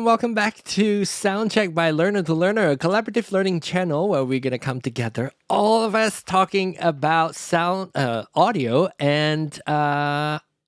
Welcome back to Soundcheck by Learner to Learner, a collaborative learning channel where we're going to come together, all of us talking about sound, audio, and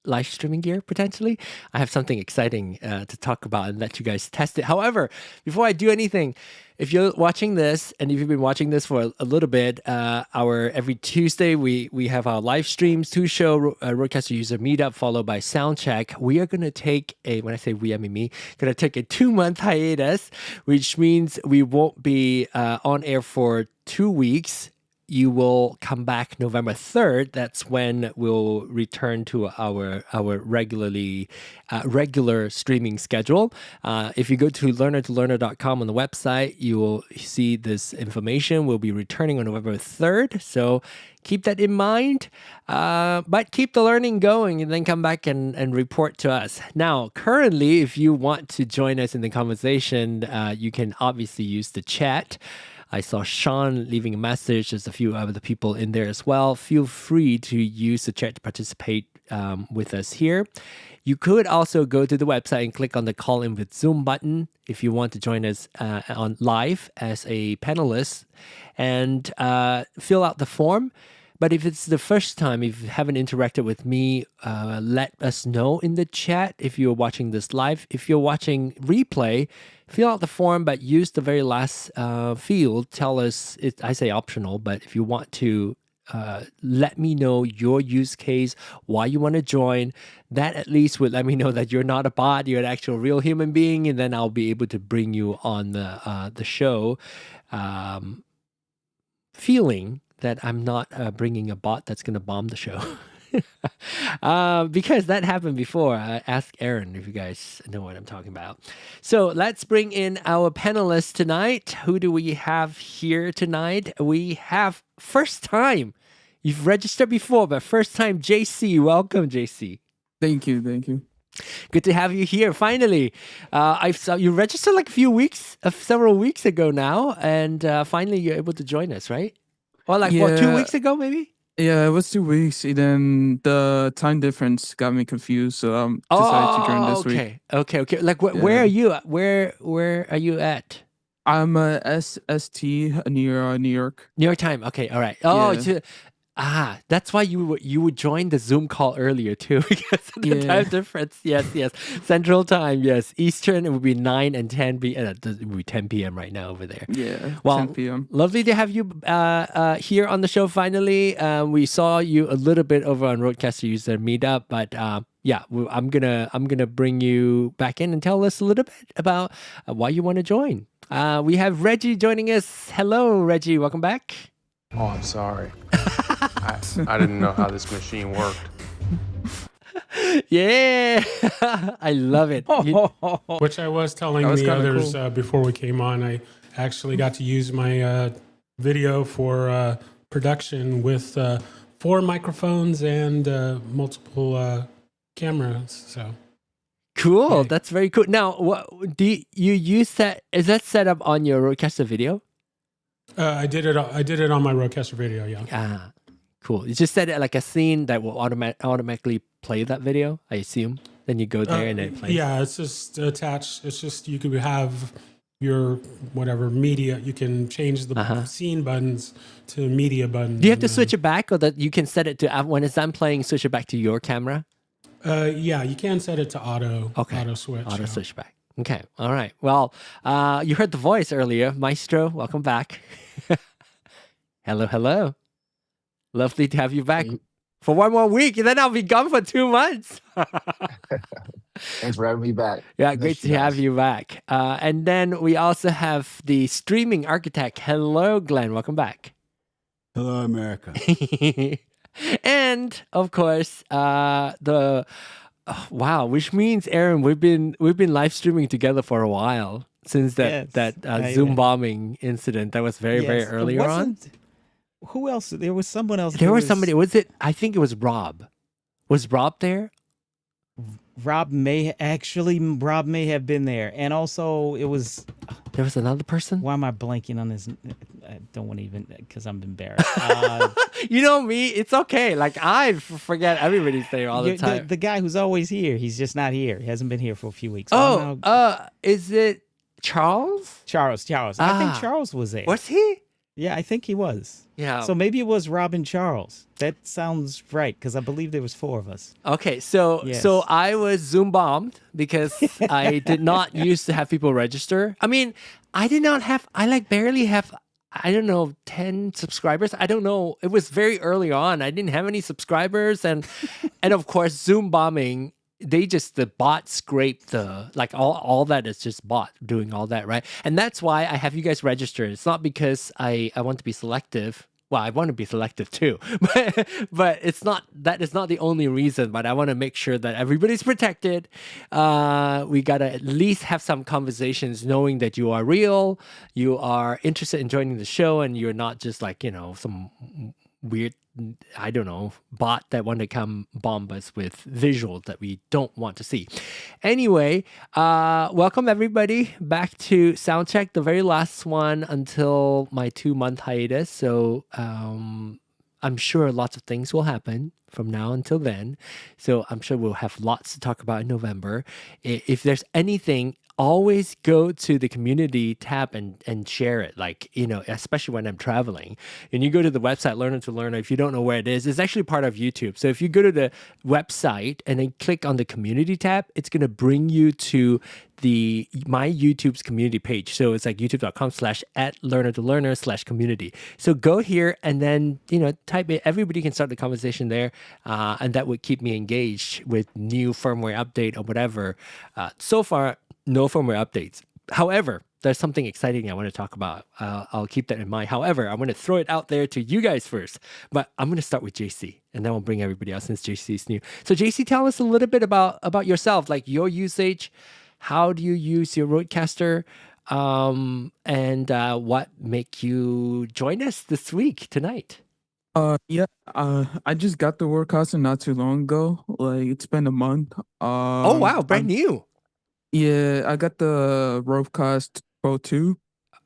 live streaming gear, potentially. I have something exciting to talk about and let you guys test it. However, before I do anything, if you're watching this, and if you've been watching this for a little bit, every Tuesday we have our live streams, two-show RØDECaster user meetup followed by Soundcheck. We are going to take when I say we, I mean me, going to take a 2-month hiatus, which means we won't be on air for 2 weeks. You will come back November 3rd. That's when we'll return to our regular streaming schedule. If you go to learner2learner.com on the website, you will see this information. We'll be returning on November 3rd. So keep that in mind, but keep the learning going and then come back and report to us. Now, currently, if you want to join us in the conversation, you can obviously use the chat. I saw Sean leaving a message. There's a few other people in there as well. Feel free to use the chat to participate with us here. You could also go to the website and click on the call in with Zoom button if you want to join us on live as a panelist and fill out the form. But if it's the first time, if you haven't interacted with me, let us know in the chat if you're watching this live. If you're watching replay, fill out the form, but use the very last field. Tell us, I say optional, but if you want to let me know your use case, why you want to join, that at least would let me know that you're not a bot, you're an actual real human being, and then I'll be able to bring you on the show feeling that I'm not bringing a bot that's going to bomb the show. Because that happened before. Ask Aaron if you guys know what I'm talking about. So let's bring in our panelists tonight. Who do we have here tonight? We have first time. You've registered before, but first time JC. Welcome, JC. Thank you. Thank you. Good to have you here. Finally, I saw you registered like several weeks ago now, and finally you're able to join us, right? Or like what, 2 weeks ago, maybe? Yeah, it was 2 weeks. And then the time difference got me confused, so I decided to join this week. Okay. Like, where are you? Where are you at? I'm SST near New York. New York time. Okay, all right. Oh, Yeah. That's why you would join the Zoom call earlier too, because of the time difference. Yes, Central Time. Yes, Eastern. It would be 9 and 10 p.m. It would be 10 p.m. right now over there. Yeah. Well, 10 p.m. Lovely to have you here on the show. Finally, we saw you a little bit over on RØDECaster User Meetup, but yeah, I'm gonna bring you back in and tell us a little bit about why you want to join. We have Reggie joining us. Hello, Reggie. Welcome back. Oh, I'm sorry. I didn't know how this machine worked. Yeah, I love it. Which I was telling the others before we came on. I actually got to use my video for production with 4 microphones and multiple cameras. So cool. Yeah. That's very cool. Now, what do you use that? Is that set up on your RØDECaster video? I did it on my RØDECaster video. Yeah. Cool. You just set it like a scene that will automatically play that video, I assume. Then you go there and it plays. Yeah, it's just attached. It's just you could have your whatever media. You can change the scene buttons to media buttons. Do you have to switch it back, or that you can set it to when it's done playing, switch it back to your camera? Yeah, you can set it to auto. Okay. Auto switch. Auto switch back. Okay. All right. Well, you heard the voice earlier, Maestro. Welcome back. Hello. Lovely to have you back for one more week, and then I'll be gone for 2 months. Thanks for having me back. Yeah, great to have you back. And then we also have the streaming architect. Hello, Glenn. Welcome back. Hello, America. And of course, wow, which means Aaron, we've been live streaming together for a while since that Zoom bombing incident that was very early on. Who else? There was someone else. There was somebody. Was it? I think it was Rob. Was Rob there? Rob may have been there, and also it was. There was another person. Why am I blanking on this? I don't want to even because I'm embarrassed. You know me. It's okay. Like I forget everybody's there all the time. The guy who's always here. He's just not here. He hasn't been here for a few weeks. Is it Charles? Charles. I think Charles was there. Was he? Yeah, I think he was. Yeah. So maybe it was Rob and Charles. That sounds right because I believe there was 4 of us. Okay, so I was Zoom bombed because I did not used to have people register. I mean, I barely have, I don't know, 10 subscribers. I don't know. It was very early on. I didn't have any subscribers, and of course, Zoom bombing. The bot scraped all that is just bot doing all that, right? And that's why I have you guys register. It's not because I want to be selective. Well, I want to be selective too, but that is not the only reason. But I want to make sure that everybody's protected. We gotta at least have some conversations, knowing that you are real, you are interested in joining the show, and you're not just like some weird, I don't know, bot that want to come bomb us with visuals that we don't want to see. Anyway, welcome everybody back to Soundcheck, the very last one until my 2-month hiatus. So I'm sure lots of things will happen from now until then. So I'm sure we'll have lots to talk about in November. If there's anything, always go to the community tab and share it, especially when I'm traveling. And you go to the website, Learner to Learner. If you don't know where it is, it's actually part of YouTube. So if you go to the website and then click on the community tab, it's going to bring you to my YouTube's community page. So it's like youtube.com/@learner-to-learner/community. So go here and then, type it. Everybody can start the conversation there. And that would keep me engaged with new firmware update or whatever. So far, no firmware updates. However, there's something exciting I want to talk about. I'll keep that in mind. However, I'm going to throw it out there to you guys first. But I'm going to start with JC, and then we'll bring everybody else since JC is new. So JC, tell us a little bit about yourself, like your usage. How do you use your RØDECaster? And what make you join us this week, tonight? I just got the RØDECaster not too long ago. Like, it's been a month. Oh wow, brand new. Yeah, I got the RØDECaster Pro II.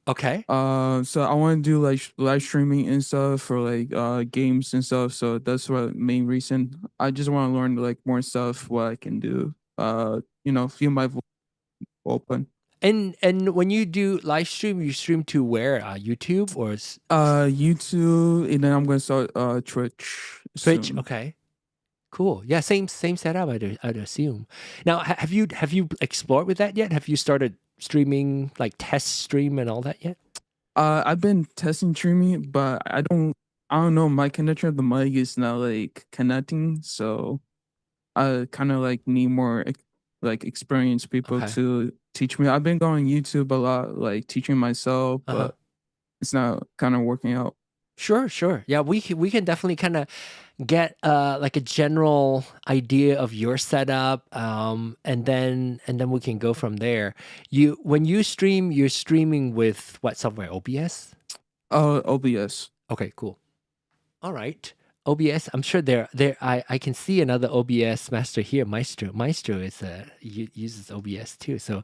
Okay. So I want to do like live streaming and stuff for like games and stuff. So that's the main reason. I just want to learn like more stuff what I can do. Feel my voice open. And when you do live stream, you stream to where? YouTube or YouTube, and then I'm gonna start Twitch. Twitch? soon. Okay, cool. Yeah, same setup. I'd assume. Now, have you explored with that yet? Have you started streaming, like test stream and all that yet? I've been testing streaming, but I don't know. My connection of the mic is not like connecting, so I kind of like need more like experienced people Okay. to teach me. I've been going YouTube a lot, like teaching myself, Uh-huh. but it's not kind of working out. Sure. Yeah, we can definitely kind of get like a general idea of your setup, and then we can go from there. When you stream, you're streaming with what software? OBS? OBS. Okay, cool. All right. OBS, I'm sure I can see another OBS master here, Maestro. Maestro uses OBS too, so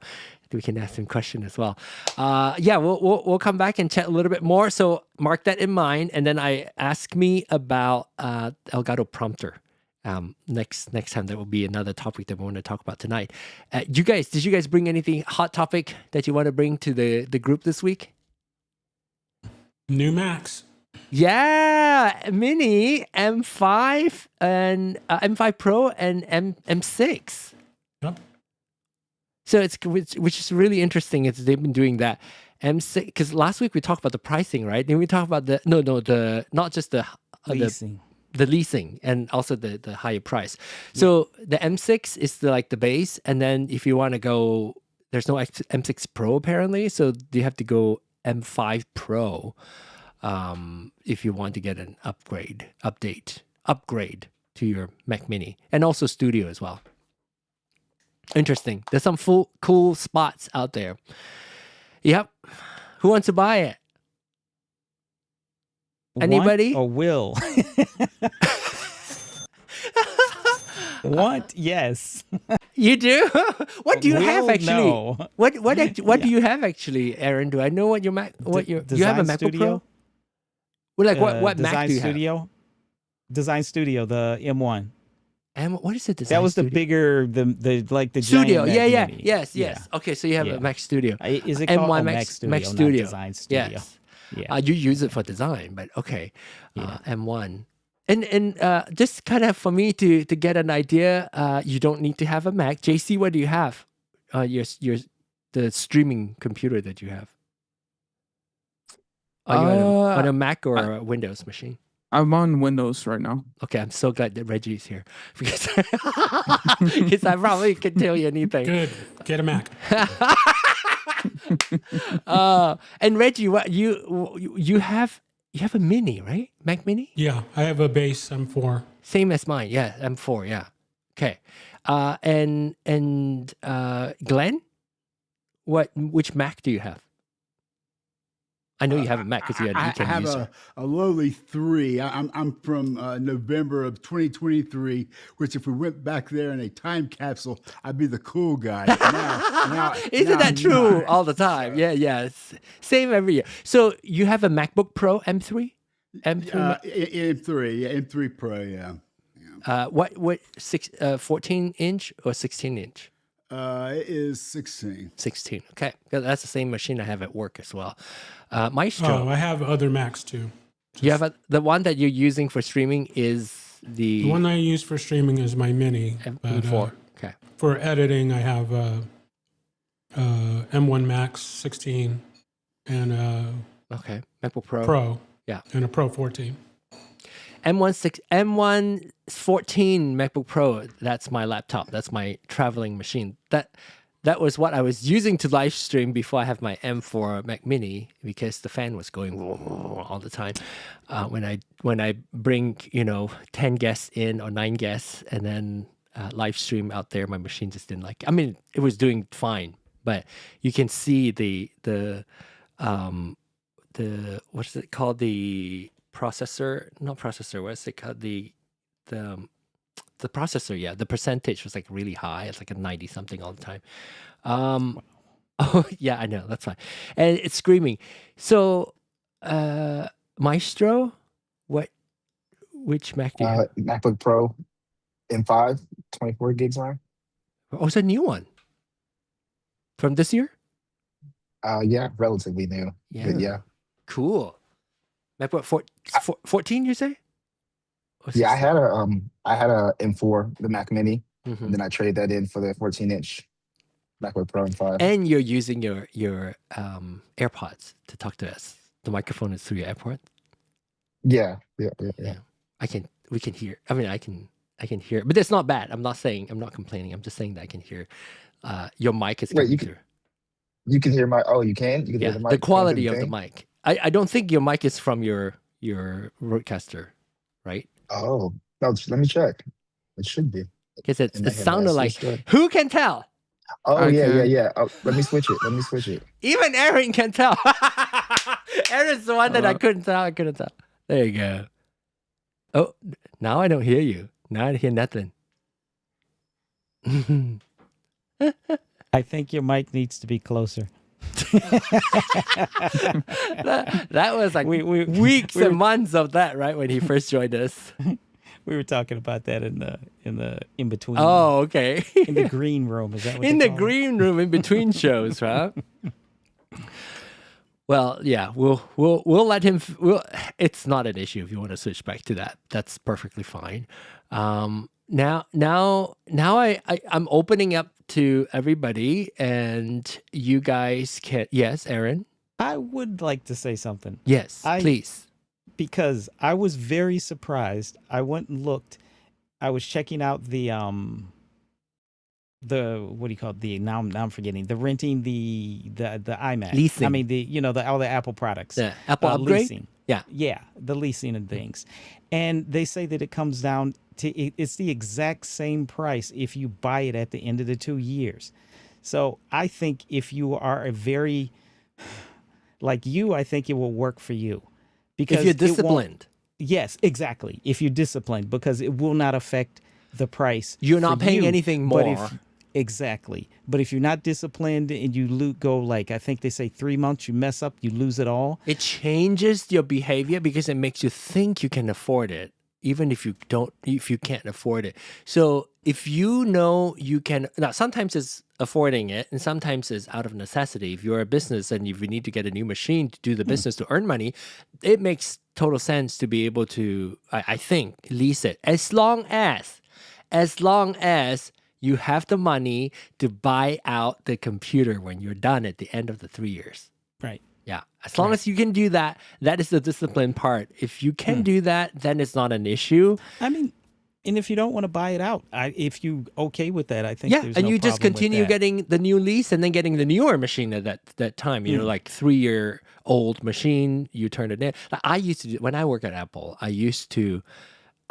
we can ask him question as well. Yeah, we'll come back and chat a little bit more. So mark that in mind, and then ask me about Elgato prompter. Next time, that will be another topic that we want to talk about tonight. Did you guys bring anything hot topic that you want to bring to the group this week? New Macs. Yeah, Mini, M5 and M5 Pro and M6. Yep. So which is really interesting. They've been doing that M6 because last week we talked about the pricing, right? Then we talked about the not just the Leasing. the leasing and also the higher price. So the M6 is the base, and then if you want to go, there's no M6 Pro apparently, so you have to go M5 Pro. If you want to get an upgrade to your Mac Mini, and also Studio as well. Interesting. There's some cool spots out there. Yep. Who wants to buy it? Anybody? Want or will? Want? Yes. You do? What do you have Will, actually? no. What do you have actually, Aaron? Do I know what your Mac? What you have a Design MacBook Studio? Pro? Well, like what Mac Design do you have? Studio? Design Studio, the M1. And what is it? Design That was the Studio? bigger, the Studio. giant Mac Yeah. Mini. Yes. Okay, so you have Yeah. a Mac Studio. Is it called M1 Mac Studio? Mac not Studio. Design Studio. Yes. Yeah. You use it for design, but okay. Yeah. M1. And just kind of for me to get an idea, you don't need to have a Mac. JC, what do you have? The streaming computer that you have. Are you on a Mac or a Windows machine? I'm on Windows right now. Okay, I'm so glad that Reggie is here because I probably can tell you anything. Good. Get a Mac. And Reggie, what you have a Mini, right? Mac Mini? Yeah, I have a base M4. Same as mine. Yeah, M4. Yeah. Okay. And Glenn, which Mac do you have? I know you have a Mac because you I can have use it. a lowly 3. I'm from November of 2023, which if we went back there in a time capsule, I'd be the cool guy. Now, Isn't now that I'm true not. all the time? Yeah. It's same every year. So you have a MacBook Pro M3? M3, yeah, M3 Pro, yeah. What 14 inch or 16 inch? It is 16. 16. Okay. That's the same machine I have at work as well. Maestro. Oh, I have other Macs too. You have the one that you're using for streaming is the The one I use for streaming is my Mini. but, M4. Okay. For editing, I have M1 Max 16 and Okay. MacBook Pro. Pro. Yeah. And a Pro 14. M1 14 MacBook Pro. That's my laptop. That's my traveling machine. That was what I was using to live stream before I have my M4 Mac Mini because the fan was going all the time. When I bring 10 guests in or 9 guests and then live stream out there, my machine just didn't like it. I mean, it was doing fine, but you can see the what is it called, the processor, not processor, what's it called, the processor, yeah, the percentage was like really high. It's like a 90 something all the time. Oh yeah, I know, that's fine. And it's screaming. So Maestro, which Mac do you have? MacBook Pro M5, 24 gigs RAM. Oh, it's a new one from this year. Yeah, relatively new. Yeah. But yeah. Cool. MacBook 14, you say? Or Yeah, 16? I had a M4, the Mac Mini, Mhm. and then I traded that in for the 14-inch MacBook Pro M5. And you're using your AirPods to talk to us. The microphone is through your AirPod. Yeah. We can hear. I mean, I can hear, but it's not bad. I'm not complaining. I'm just saying that I can hear. Your mic is Wait, coming through. You can hear my. Oh, you can. You can Yeah, hear the mic. the quality of the thing? mic. I don't think your mic is from your RØDECaster, right? Oh, no. Let me check. It should be. Because It it might have sounded that like. switched up. Who can tell? Oh I yeah. can. Oh, let me switch it. Even Aaron can tell. Aaron's the one that I couldn't tell. There you go. Oh, now I don't hear you. Now I hear nothing. I think your mic needs to be closer. that was like weeks and months of that, right? When he first joined us. We were talking about that in between. Oh, okay. In the green room, is that what In they the call it? green room in between shows, huh? Well, yeah, we'll let him. It's not an issue if you want to switch back to that. That's perfectly fine. Now I'm opening up to everybody, and you guys can. Yes, Aaron. I would like to say something. Yes, please. Because I was very surprised. I went and looked. I was checking out the what do you call it? Now I'm forgetting. The renting the iMac. Leasing. I mean all the Apple products. The Apple upgrade. Leasing. Yeah. Yeah, the leasing and things. And they say that it comes down to it's the exact same price if you buy it at the end of the 2 years. So I think if you are a very like you, I think it will work for you. Because if you're disciplined. Yes, exactly. If you're disciplined, because it will not affect the price. You're not paying anything more. Exactly. But if you're not disciplined and you go like, I think they say 3 months, you mess up, you lose it all. It changes your behavior because it makes you think you can afford it, even if you can't afford it. So if you know you can, now sometimes it's affording it and sometimes it's out of necessity. If you're a business and if you need to get a new machine to do the business to earn money, it makes total sense to be able to, I think, lease it. As long as you have the money to buy out the computer when you're done at the end of the 3 years. Right. Yeah. As long as you can do that, that is the discipline part. If you can do that, then it's not an issue. I mean, and if you don't want to buy it out, if you okay with that, I think yeah, there's and no you just problem with continue that. getting the new lease and then getting the newer machine at that time. You know, like 3-year-old machine, you turn it in. Like I used to do, when I work at Apple, I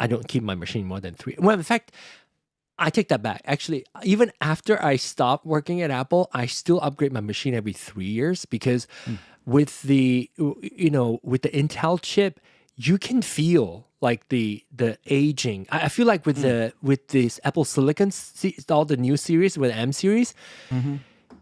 don't keep my machine more than 3. Well, in fact, I take that back. Actually, even after I stopped working at Apple, I still upgrade my machine every 3 years because with the Intel chip, you can feel like the aging. I feel like with this Apple Silicon, all the new series with M series,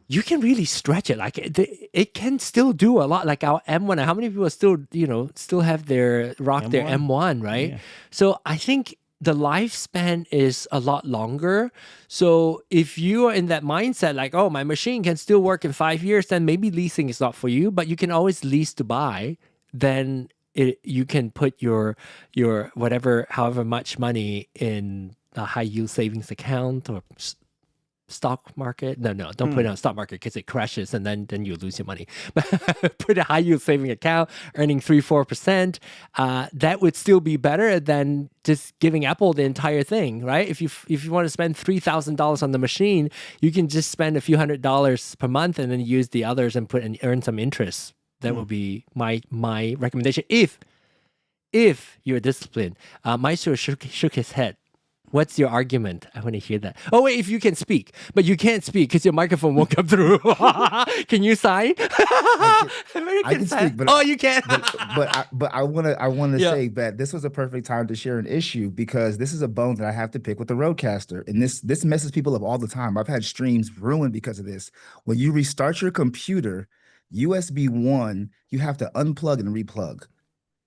you can really stretch it. Like it can still do a lot. Like our M1. How many people still have their M1, right? Yeah. So I think the lifespan is a lot longer. So if you are in that mindset, like, oh, my machine can still work in 5 years, then maybe leasing is not for you, but you can always lease to buy. Then you can put your however much money in a high yield savings account or stock market. No, don't put it on stock market because it crashes and then you lose your money. But put a high yield saving account earning 3-4%. That would still be better than just giving Apple the entire thing, right? If you want to spend $3,000 on the machine, you can just spend a few $100s per month and then use the others and earn some interest. That would be my recommendation. If you're disciplined. Maestro shook his head. What's your argument? I want to hear that. Oh, wait, if you can speak. But you can't speak because your microphone won't come through. Can you sign? I can speak, but you can. but I want to say that this was a perfect time to share an issue because this is a bone that I have to pick with the RØDECaster, and this messes people up all the time. I've had streams ruined because of this. When you restart your computer, USB 1, you have to unplug and replug.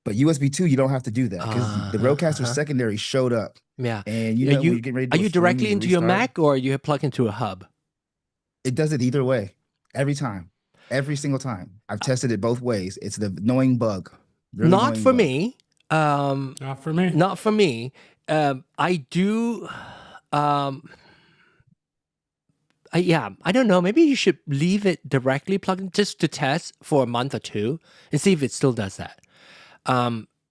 But USB 2, you don't have to do that because the RØDECaster secondary showed up. Yeah. And when you're getting ready to do are you a stream, directly into your Mac or are you plug into a hub? It does it either way, every time. every single time. I've tested it both ways. It's the annoying bug. Really Not annoying for bug. me. Not for me. Not for me. I do. I don't know. Maybe you should leave it directly plugged in just to test for a month or two and see if it still does that.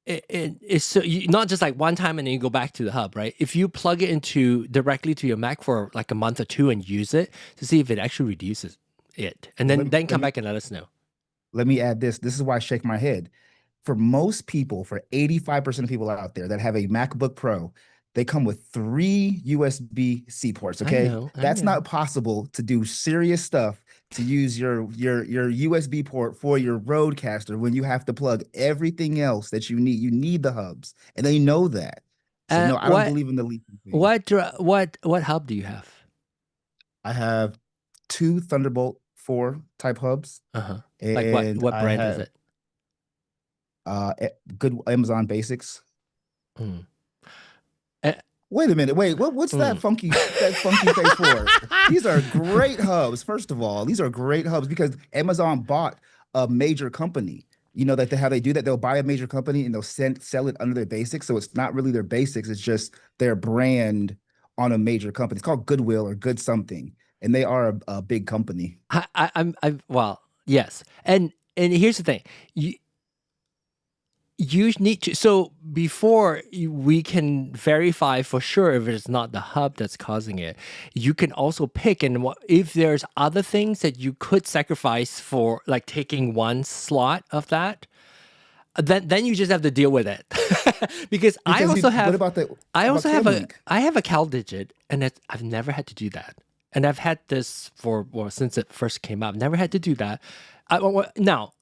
It's so not just like one time and then you go back to the hub, right? If you plug it into directly to your Mac for like a month or two and use it to see if it actually reduces it, and then come back and let us know. Let me add this. This is why I shake my head. For most people, for 85% of people out there that have a MacBook Pro, they come with 3 USB-C ports. Okay, that's not possible to do serious stuff. To use your USB port for your RØDECaster when you have to plug everything else that you need. You need the hubs, and they know that. So no, I don't believe in the leasing thing. What hub do you have? I have 2 Thunderbolt 4 type hubs. Like what brand is it? Good Amazon Basics. Mm. Wait a minute. Wait, what's that funky face for? These are great hubs. First of all, these are great hubs because Amazon bought a major company. You know that how they do that? They'll buy a major company and they'll sell it under their basics. So it's not really their basics. It's just their brand on a major company. It's called Goodwill or Good something, and they are a big company. Well, yes, and here's the thing. You need to, so before we can verify for sure if it's not the hub that's causing it, you can also pick, and if there's other things that you could sacrifice for, like taking one slot of that, then you just have to deal with it. because I also have a Cal Digit, and I've never had to do that. And I've had this since it first came out. I've never had to do that. Now,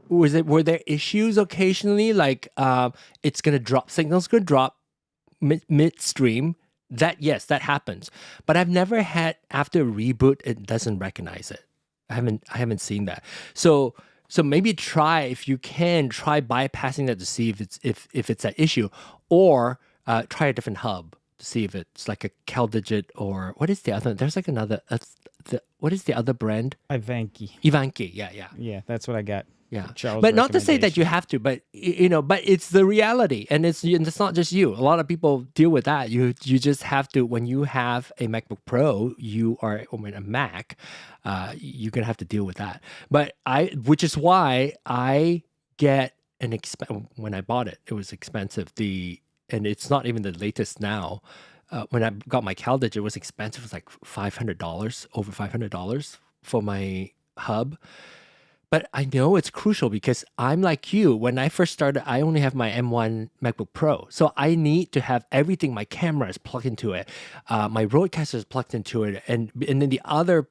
were there issues occasionally, like it's gonna drop, signal's gonna drop midstream? Yes, that happens. But I've never had, after a reboot, it doesn't recognize it. I haven't seen that. So maybe if you can try bypassing that to see if it's that issue, or try a different hub to see if it's like a Cal Digit, or what is the other? There's like another. What is the other brand? Ivanki. Yeah, that's what I got. Yeah, but not to say that you have to, but but it's the reality, and it's not just you. A lot of people deal with that. You just have to, when you have a MacBook Pro, a Mac, you're gonna have to deal with that. But which is why I get when I bought it, it was expensive. And it's not even the latest now. When I got my Cal Digit, it was expensive. It was like $500, over $500 for my hub. But I know it's crucial because I'm like you. When I first started, I only have my M1 MacBook Pro. So I need to have everything. My camera is plugged into it. My RØDECaster is plugged into it. And then the other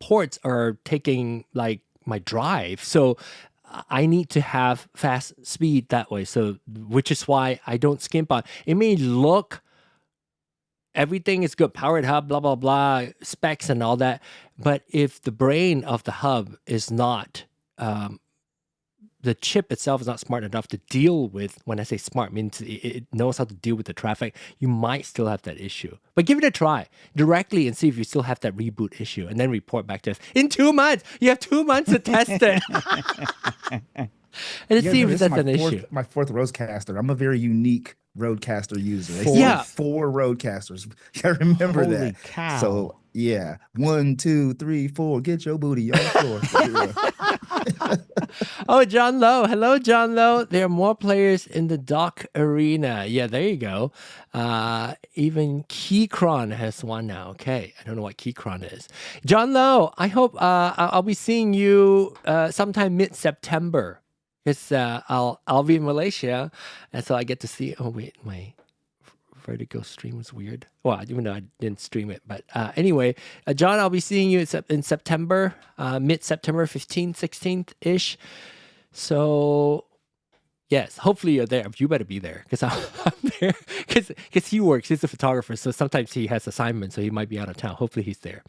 ports are taking like my drive. So I need to have fast speed that way. So, which is why I don't skimp on. It may look, everything is good, powered hub, blah, blah, blah, specs and all that. But if the brain of the hub is not, the chip itself is not smart enough to deal with, when I say smart, means it knows how to deal with the traffic, you might still have that issue. But give it a try directly and see if you still have that reboot issue, and then report back to us in 2 months. You have 2 months to test it. And see if that's an issue. My 4th RØDECaster. I'm a very unique RØDECaster user. Four RØDECasters. I remember Holy that. Cow. So yeah, 1, 2, 3, 4. Get your booty on the floor. Oh, John Lowe. Hello, John Lowe. There are more players in the dock arena. Yeah, there you go. Even Keychron has one now. Okay, I don't know what Keychron is. John Lowe, I hope I'll be seeing you sometime mid-September. Because I'll be in Malaysia, and so I get to see. Oh wait, my Vertigo stream was weird. Well, even though I didn't stream it, but anyway, John, I'll be seeing you in September, mid-September, 15th, 16th ish. So yes, hopefully you're there. You better be there because I'm there. Because he works. He's a photographer, so sometimes he has assignments, so he might be out of town. Hopefully he's there.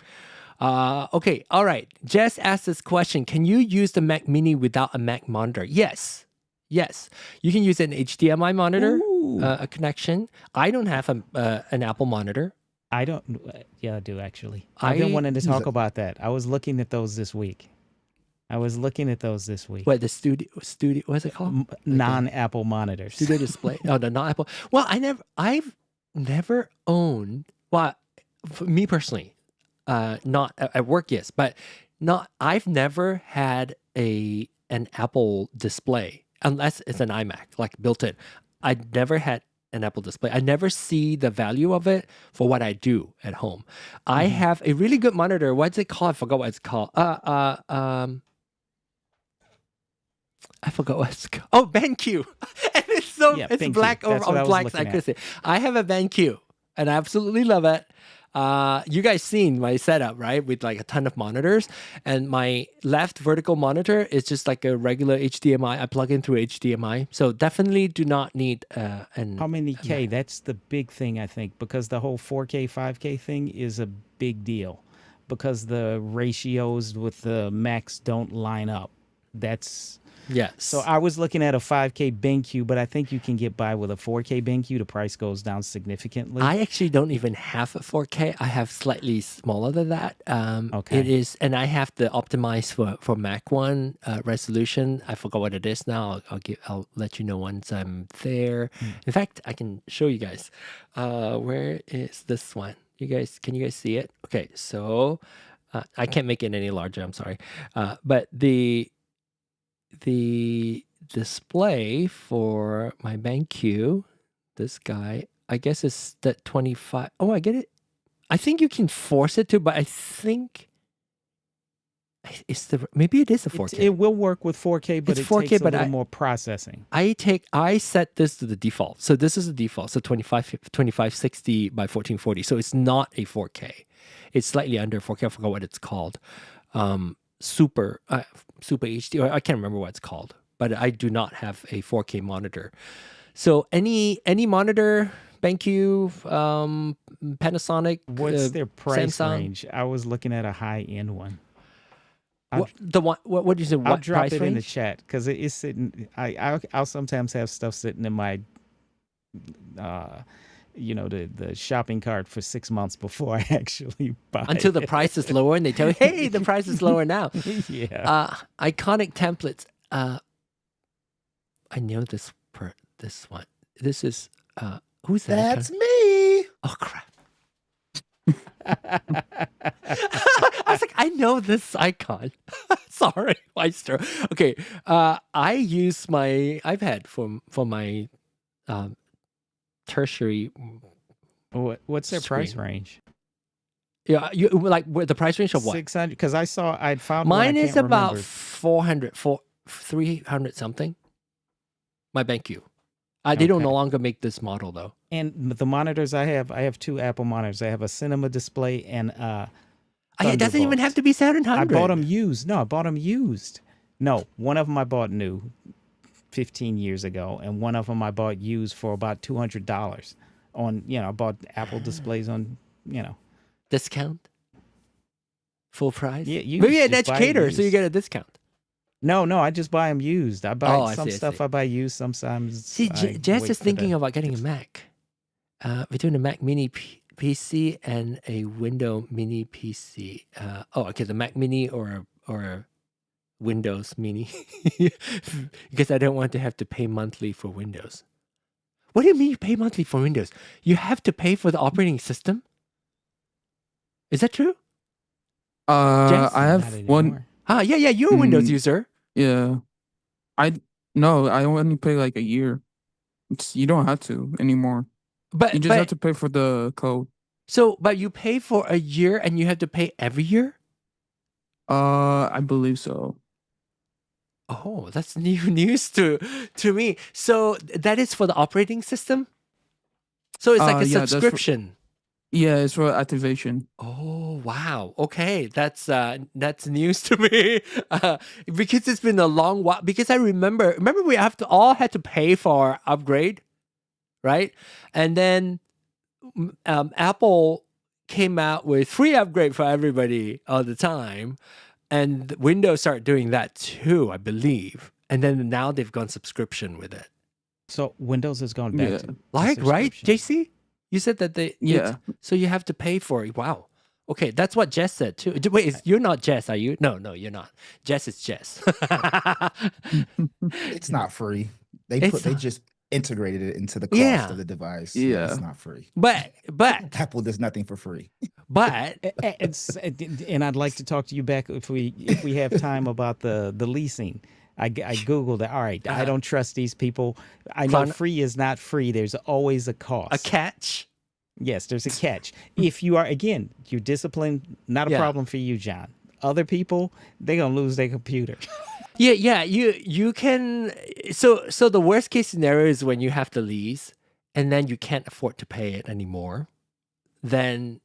Okay, all right. Jess asked this question. Can you use the Mac Mini without a Mac monitor? Yes. You can use an HDMI monitor, a connection. I don't have an Apple monitor. I don't. Yeah, I do actually. I've been wanting to talk about that. I was looking at those this week. I was looking at those this week. What, the studio? What's it called? Non-Apple monitors. Studio display. Oh, the non-Apple. Well, I've never owned. Well, for me personally, not at work, yes, but not. I've never had an Apple display unless it's an iMac, like built in. I never had an Apple display. I never see the value of it for what I do at home. I have a really good monitor. What's it called? I forgot what it's called. I forgot what it's called. Oh, BenQ. And it's it's black over on black. So I could say I have a BenQ, and I absolutely love it. You guys seen my setup, right? With like a ton of monitors, and my left vertical monitor is just like a regular HDMI. I plug in through HDMI, so definitely do not need How many K? That's the big thing, I think, because the whole 4K, 5K thing is a big deal, because the ratios with the Macs don't line up. That's yes. So I was looking at a 5K BenQ, but I think you can get by with a 4K BenQ. The price goes down significantly. I actually don't even have a 4K. I have slightly smaller than that. Okay. It is, and I have the optimized for Mac One resolution. I forgot what it is now. I'll let you know once I'm there. In fact, I can show you guys. Where is this one? Can you guys see it? Okay, so I can't make it any larger. I'm sorry, but the display for my BenQ, this guy, I guess is that 25. Oh, I get it. I think you can force it to, but I think maybe it is a 4K. It will work with 4K, but It's it 4K, takes a but little more processing. I set this to the default. So this is the default. So 2560 by 1440. So it's not a 4K. It's slightly under 4K. I forgot what it's called. Super HD, or I can't remember what it's called, but I do not have a 4K monitor. So any monitor, BenQ, Panasonic, What's their price Samsung? range? I was looking at a high-end one. What do you say? I'll What drop price it in the range? chat because it is sitting. I'll sometimes have stuff sitting in my, the shopping cart for 6 months before I actually buy Until it. the price is lower, and they tell you, "Hey, the price is lower now." Yeah. Iconic templates. I know this one. This is who's that? That's me. Oh crap. I was like, I know this icon. Sorry, Maestro. Okay, I use my iPad for my tertiary. What's their price screen. range? Yeah, you like the price range of what? 600. Because I'd found one, Mine I is can't about remember. 300 something. My BenQ. They don't no longer make this model though. And the monitors I have two Apple monitors. I have a cinema display and It doesn't even have to be 700. I bought them used. No, I bought them used. No, one of them I bought new 15 years ago, and one of them I bought used for about $200 on, I bought Apple displays on, discount. Full price. Yeah, maybe an just buy educator, so you used. get a discount. No, I just buy them used. I buy I some see. stuff I buy used, sometimes. See, I Jess wait is for thinking the- about getting a Mac. Between a Mac Mini PC and a Windows Mini PC. Okay, the Mac Mini or a Windows Mini, because I don't want to have to pay monthly for Windows. What do you mean you pay monthly for Windows? You have to pay for the operating system? Is that true? Jess? I Not have one. anymore. Yeah, you're a Windows user. Yeah, I only pay like a year. You don't have to anymore. But You just have to pay for the code. but you pay for a year and you have to pay every year? I believe so. Oh, that's new news to me. So that is for the operating system? So it's like a Yeah, that's for- subscription. Yeah, it's for activation. Oh, wow. Okay, that's news to me. Because it's been a long while. Because I remember we all had to pay for our upgrade, right? And then Apple came out with free upgrade for everybody all the time, and Windows started doing that too, I believe. And then now they've gone subscription with it. So Windows has gone back Yeah. to Right, subscription. JC? You said that Yeah. so you have to pay for it. Wow. Okay, that's what Jess said too. Wait, you're not Jess, are you? No, you're not. Jess is Jess. It's not free. They just integrated it into the cost of the device. Yeah. It's not free. But Apple does nothing for free. but And I'd like to talk to you back if we have time about the leasing. I Googled it. All right, I don't trust these people. I know free is not free. There's always a cost. a catch. Yes, there's a catch. If you are, again, you're disciplined, not a problem for you, John. Other people, they're going to lose their computer. Yeah, you can. So the worst case scenario is when you have to lease and then you can't afford to pay it anymore. Then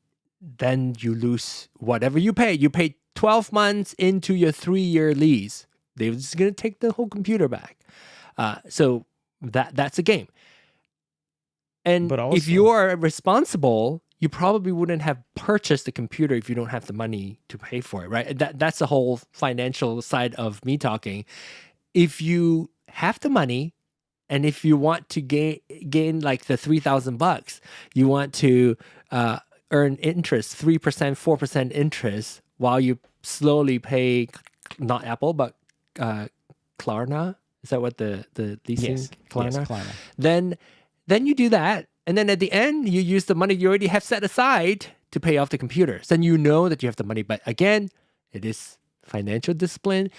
you lose whatever you pay. You pay 12 months into your 3-year lease. They're just gonna take the whole computer back. So that's a game. And But also, if you are responsible, you probably wouldn't have purchased the computer if you don't have the money to pay for it, right? That's the whole financial side of me talking. If you have the money, and if you want to gain like the $3,000, you want to earn interest, 3%, 4% interest, while you slowly pay, not Apple, but Klarna. Is that what the leasing? yes, Klarna? yes, Klarna. Then you do that. And then at the end, you use the money you already have set aside to pay off the computers. Then you know that you have the money. But again, it is financial discipline.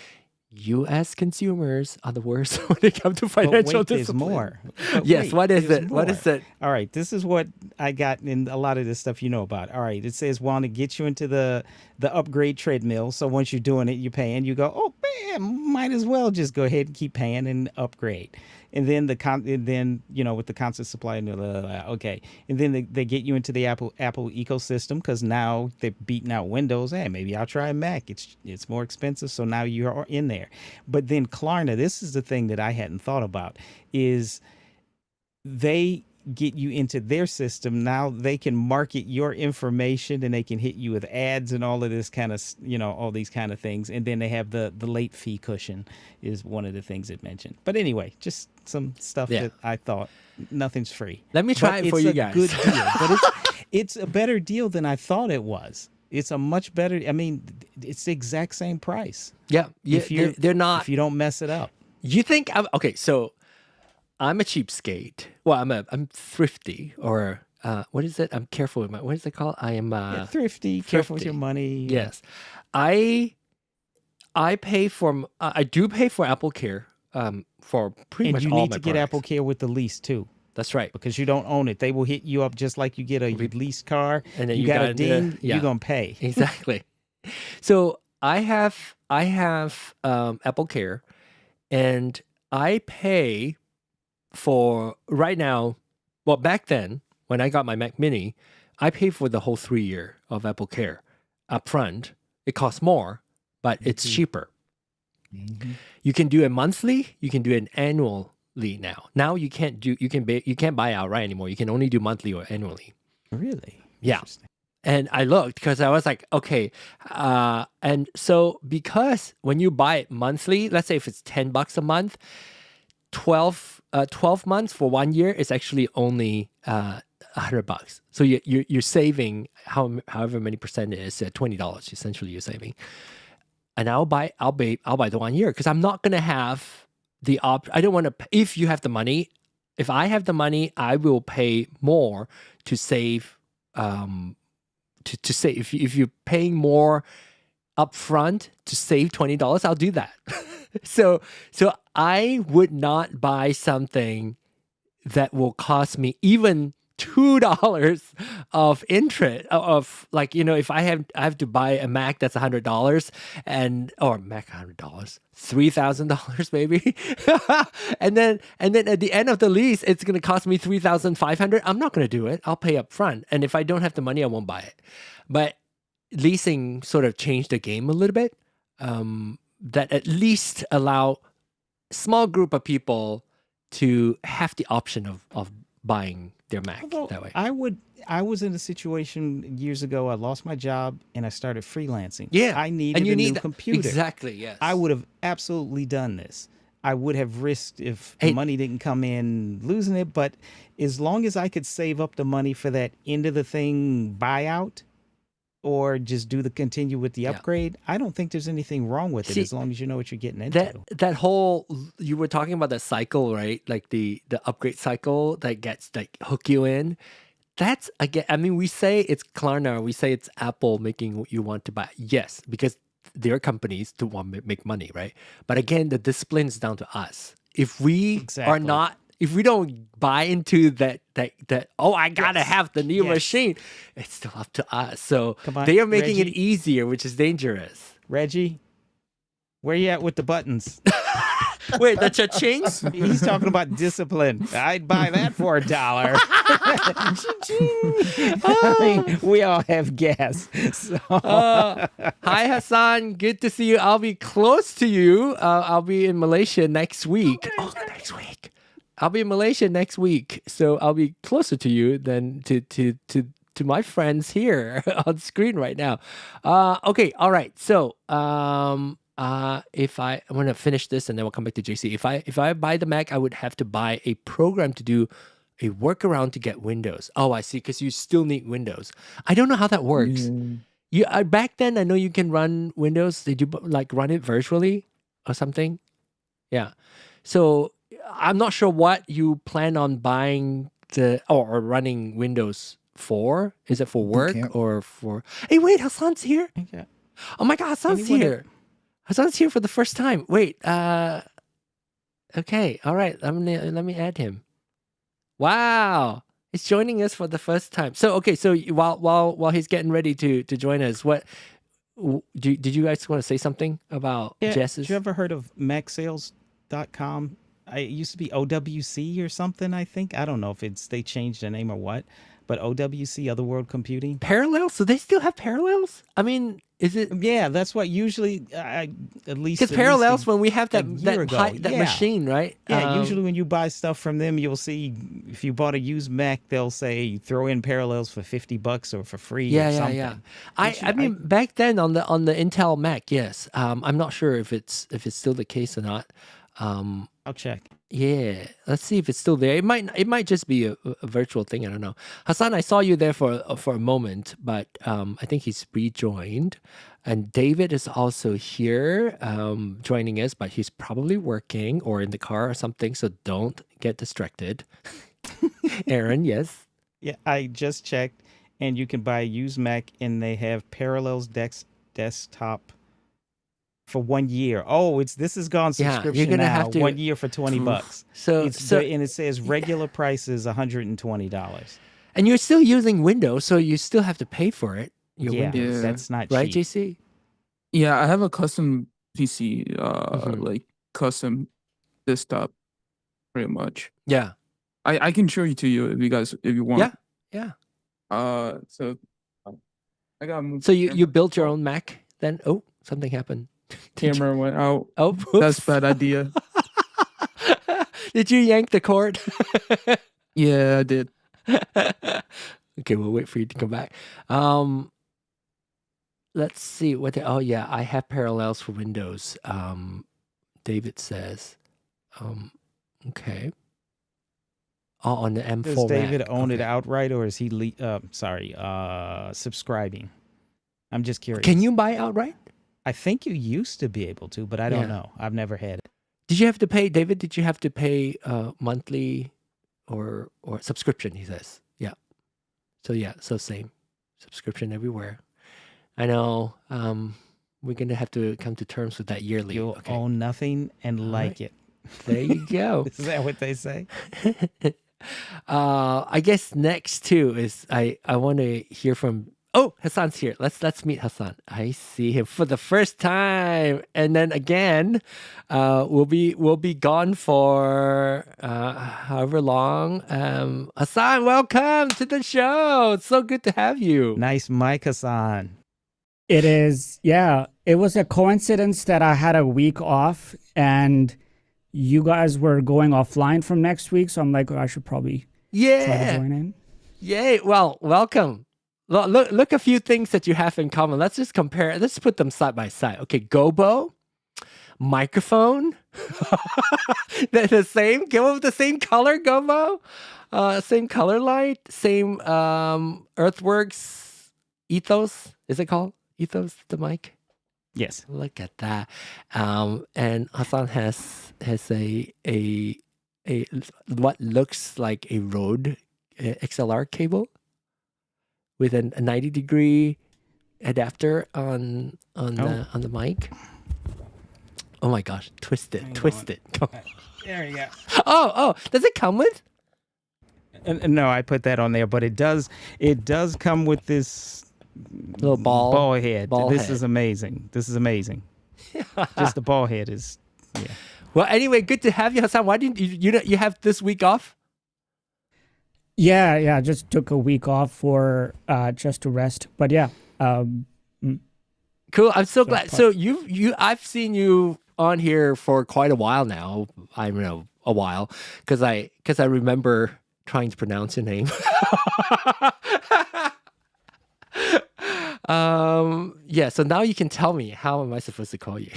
You as consumers are the worst when it comes to financial There's discipline. more. Yes, what is it? What is it? All right, this is what I got in a lot of this stuff you know about. All right, it says want to get you into the upgrade treadmill. So once you're doing it, you're paying. You go, oh man, might as well just go ahead and keep paying and upgrade. And then with the constant supply, okay. And then they get you into the Apple ecosystem because now they're beating out Windows. Hey, maybe I'll try a Mac. It's more expensive, so now you're in there. But then Klarna, this is the thing that I hadn't thought about, is they get you into their system. Now they can market your information and they can hit you with ads and all of this kind of, all these kind of things. And then they have the late fee cushion is one of the things it mentioned. But anyway, just some stuff that I thought nothing's free. Let me try it for you guys. It's a good deal, but it's a better deal than I thought it was. It's a much better, it's the exact same price. Yeah, they're not. If you don't mess it up. You think okay? So I'm a cheapskate. Well, I'm thrifty, or what is it? I'm careful with what is it called? I am thrifty, careful with your money. Yes, I pay for. I do pay for Apple Care. For pretty much all my And you need to get products. Apple Care with the lease too. That's right. Because you don't own it. They will hit you up just like you get a leased car. And then you got a ding, you're gonna pay. Exactly. So I have Apple Care, and I pay for right now. Well, back then when I got my Mac Mini, I paid for the whole 3 year of Apple Care upfront. It costs more, but it's cheaper. Mhm. You can do it monthly. You can do it annually now. Now you can't buy outright anymore. You can only do monthly or annually. Really? Yeah. Interesting. And I looked because I was like, okay. And so because when you buy it monthly, let's say if it's $10 a month, 12 months for 1 year is actually only $100. So you're saving however many percent it is, $20 essentially you're saving. And I'll buy the 1 year because I'm not gonna have the I don't want to. If you have the money, if I have the money, I will pay more to save. To save, if you're paying more upfront to save $20, I'll do that. So I would not buy something that will cost me even $2 of interest of, like, if I have to buy a Mac that's $100 or Mac $100, $3,000 maybe, and then at the end of the lease it's going to cost me $3,500. I'm not going to do it. I'll pay up front, and if I don't have the money, I won't buy it. But leasing sort of changed the game a little bit. That at least allow small group of people to have the option of buying their Mac that way. I was in a situation years ago. I lost my job and I started freelancing. Yeah, I needed a new computer. Exactly. Yes. I would have absolutely done this. I would have risked if the money didn't come in losing it. But as long as I could save up the money for that end of the thing buyout, or just continue with the upgrade, I don't think there's anything wrong with it as long as you know what you're getting into. That whole, you were talking about the cycle, right? Like the upgrade cycle that gets like hook you in. That's, again, I mean, we say it's Klarna, we say it's Apple making what you want to buy. Yes, because they're companies to want to make money, right? But again, the discipline is down to us. If we are not, if we don't buy into that, oh, I gotta have the new machine, it's still up to us. So they are making it easier, which is dangerous. Reggie, where you at with the buttons? Wait, the cha-chings? He's talking about discipline. I'd buy that for $1. I mean, we all have gas. So. Hi, Hassan. Good to see you. I'll be close to you. I'll be in Malaysia next week. Oh, next week. I'll be in Malaysia next week. So I'll be closer to you than to my friends here on screen right now. Okay. All right. So, if I'm gonna finish this and then we'll come back to JC. If I buy the Mac, I would have to buy a program to do a workaround to get Windows. Oh, I see, because you still need Windows. I don't know how that works. You back then, I know you can run Windows. Did you like run it virtually or something? Yeah. So I'm not sure what you plan on buying or running Windows for. Is it for work or for? Hey, wait, Hassan's here. Okay. Oh my God, Hassan's here. Hassan's here for the first time. Wait, okay, all right. Let me add him. Wow, he's joining us for the first time. So okay, so while he's getting ready to join us, what did you guys want to say something about Jess's? Have you ever heard of MacSales.com? It used to be OWC or something. I think I don't know if they changed the name or what, but OWC, Other World Computing. Parallels? So they still have Parallels? I mean, is it? Yeah, that's what usually, at least. Because Parallels, when we have that machine, right? Yeah, usually when you buy stuff from them, you'll see if you bought a used Mac, they'll say throw in Parallels for $50 or for free. or something. Yeah. I mean, back then on the Intel Mac, yes. I'm not sure if it's still the case or not. I'll check. Yeah, let's see if it's still there. It might just be a virtual thing. I don't know. Hassan, I saw you there for a moment, but I think he's rejoined. And David is also here, joining us, but he's probably working or in the car or something. So don't get distracted. Aaron, yes. Yeah, I just checked, and you can buy a used Mac, and they have Parallels desktop for 1 year. Oh, this is gone subscription you're gonna now. have to, 1 year for $20. So and it says regular price is $120. And you're still using Windows, so you still have to pay for it. Windows. That's not right, cheap. JC? Yeah, I have a custom PC, like custom desktop, pretty much. Yeah. I can show you to you if you want. Yeah. So I got moved. So you built your own Mac then? Oh, something happened. Camera went out. Oh, that's a bad idea. Did you yank the cord? Yeah, I did. Okay, we'll wait for you to come back. Let's see what. I have Parallels for Windows. David says, okay. Oh, on the M4 Does David Mac. own it outright, or is he subscribing? I'm just curious. Can you buy outright? I think you used to be able to, but I don't know. I've never had it. Did you have to pay, David? Did you have to pay monthly or subscription? He says, yeah. So same subscription everywhere. I know. We're gonna have to come to terms with that yearly. You'll own nothing and like it. There you go. Is that what they say? I guess next too is I want to hear from. Oh, Hassan's here. Let's meet Hassan. I see him for the first time, and then again, we'll be gone for however long. Hassan, welcome to the show. It's so good to have you. Nice mic, Hassan. It is, yeah. It was a coincidence that I had a week off, and you guys were going offline from next week, so I'm like, I should probably try to join in. Yay! Well, welcome. Look a few things that you have in common. Let's just compare. Let's put them side by side. Okay, Gobo, microphone, the same. Go with the same color, Gobo. Same color light, same Earthworks Ethos. Is it called Ethos? The mic. Yes. Look at that. And Hassan has a what looks like a Rode XLR cable with a 90-degree adapter on the mic. Oh my gosh! Twist it. Come on. There you go. Oh! Does it come with? No, I put that on there, but it does come with this little ball head. This is amazing. Just the ball head is, yeah. Well, anyway, good to have you, Hassan. Why didn't you have this week off? Yeah. Just took a week off for just to rest. But yeah. Cool. I'm so glad. So I've seen you on here for quite a while now. I know a while because I remember trying to pronounce your name. Yeah. So now you can tell me, how am I supposed to call you?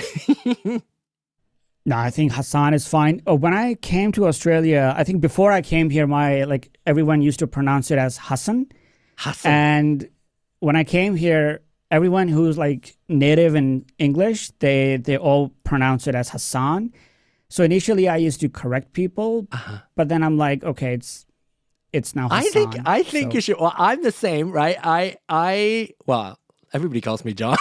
No, I think Hassan is fine. When I came to Australia, I think before I came here, everyone used to pronounce it as Hassan. And when I came here, everyone who's like native in English, they all pronounce it as Hassan. So initially I used to correct people, but then I'm like, okay, it's now Hassan. I think you should. Well, I'm the same, right? Well, everybody calls me John.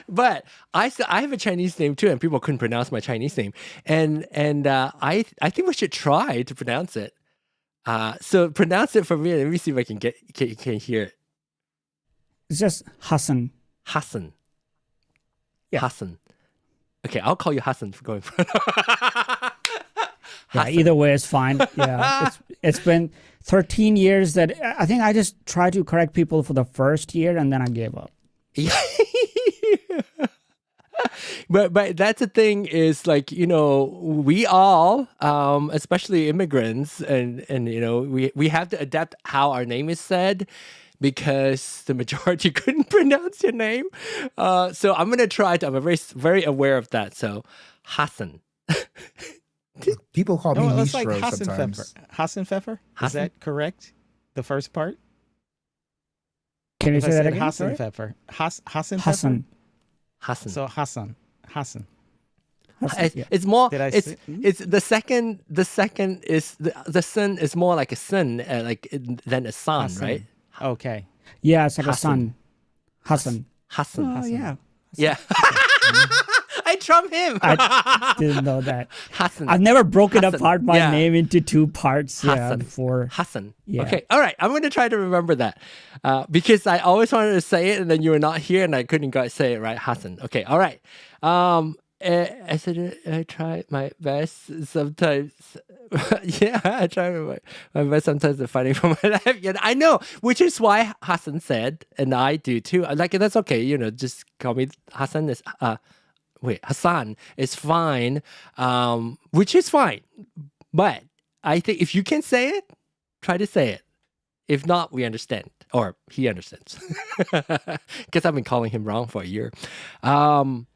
but I have a Chinese name too, and people couldn't pronounce my Chinese name. And I think we should try to pronounce it. So pronounce it for me. Let me see if I can can hear it. It's just Hassan. Hassan. Yeah. Hassan. Okay, I'll call you Hassan for going for Yeah, either way is fine. Yeah, it's been 13 years that I think I just tried to correct people for the first year and then I gave up. Yeah. But that's the thing is, like, we all, especially immigrants, and we have to adapt how our name is said, because the majority couldn't pronounce your name. So I'm gonna try to. I'm very, very aware of that. So Hassan. People call me Maestro like Hassan sometimes. Hassan Pfeffer? Is that correct? The first part? Can you say that again? Hassan Pfeffer. Hassan Pfeffer? Hassan. So Hassan. It's more. Did I it's the second. The second is the son is more like a son, than a son, Hassan. right? Okay. Yeah, it's like Hassan. a son. Hassan. Oh, yeah. Yeah. I trump him. I didn't know that. Hassan. I've never broken Hassan. apart my Yeah. name into two parts. Hassan. Before. Hassan. Yeah. Okay. All right. I'm going to try to remember that because I always wanted to say it and then you were not here and I couldn't say it right. Hassan. Okay. All right. I said I try my best sometimes. Yeah, I try my best sometimes to fighting for my life. Yeah, I know, which is why Hassan said, and I do too. Like, that's okay. Just call me Hassan. Hassan is fine, which is fine. But I think if you can say it, try to say it. If not, we understand, or he understands, because I've been calling him wrong for a year. All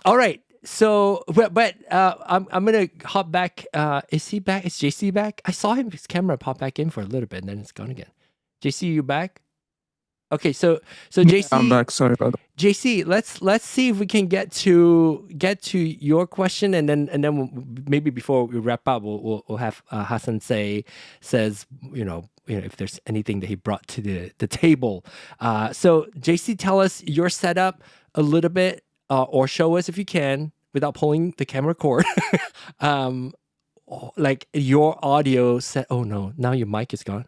right. So, but I'm gonna hop back. Is he back? Is JC back? I saw his camera pop back in for a little bit, and then it's gone again. JC, you back? Okay, so JC, I'm back. Sorry about that. JC, let's see if we can get to your question, and then maybe before we wrap up, we'll have Hassan says if there's anything that he brought to the table. So JC, tell us your setup a little bit. Or show us if you can without pulling the camera cord. Like your audio set. Oh no, now your mic is gone.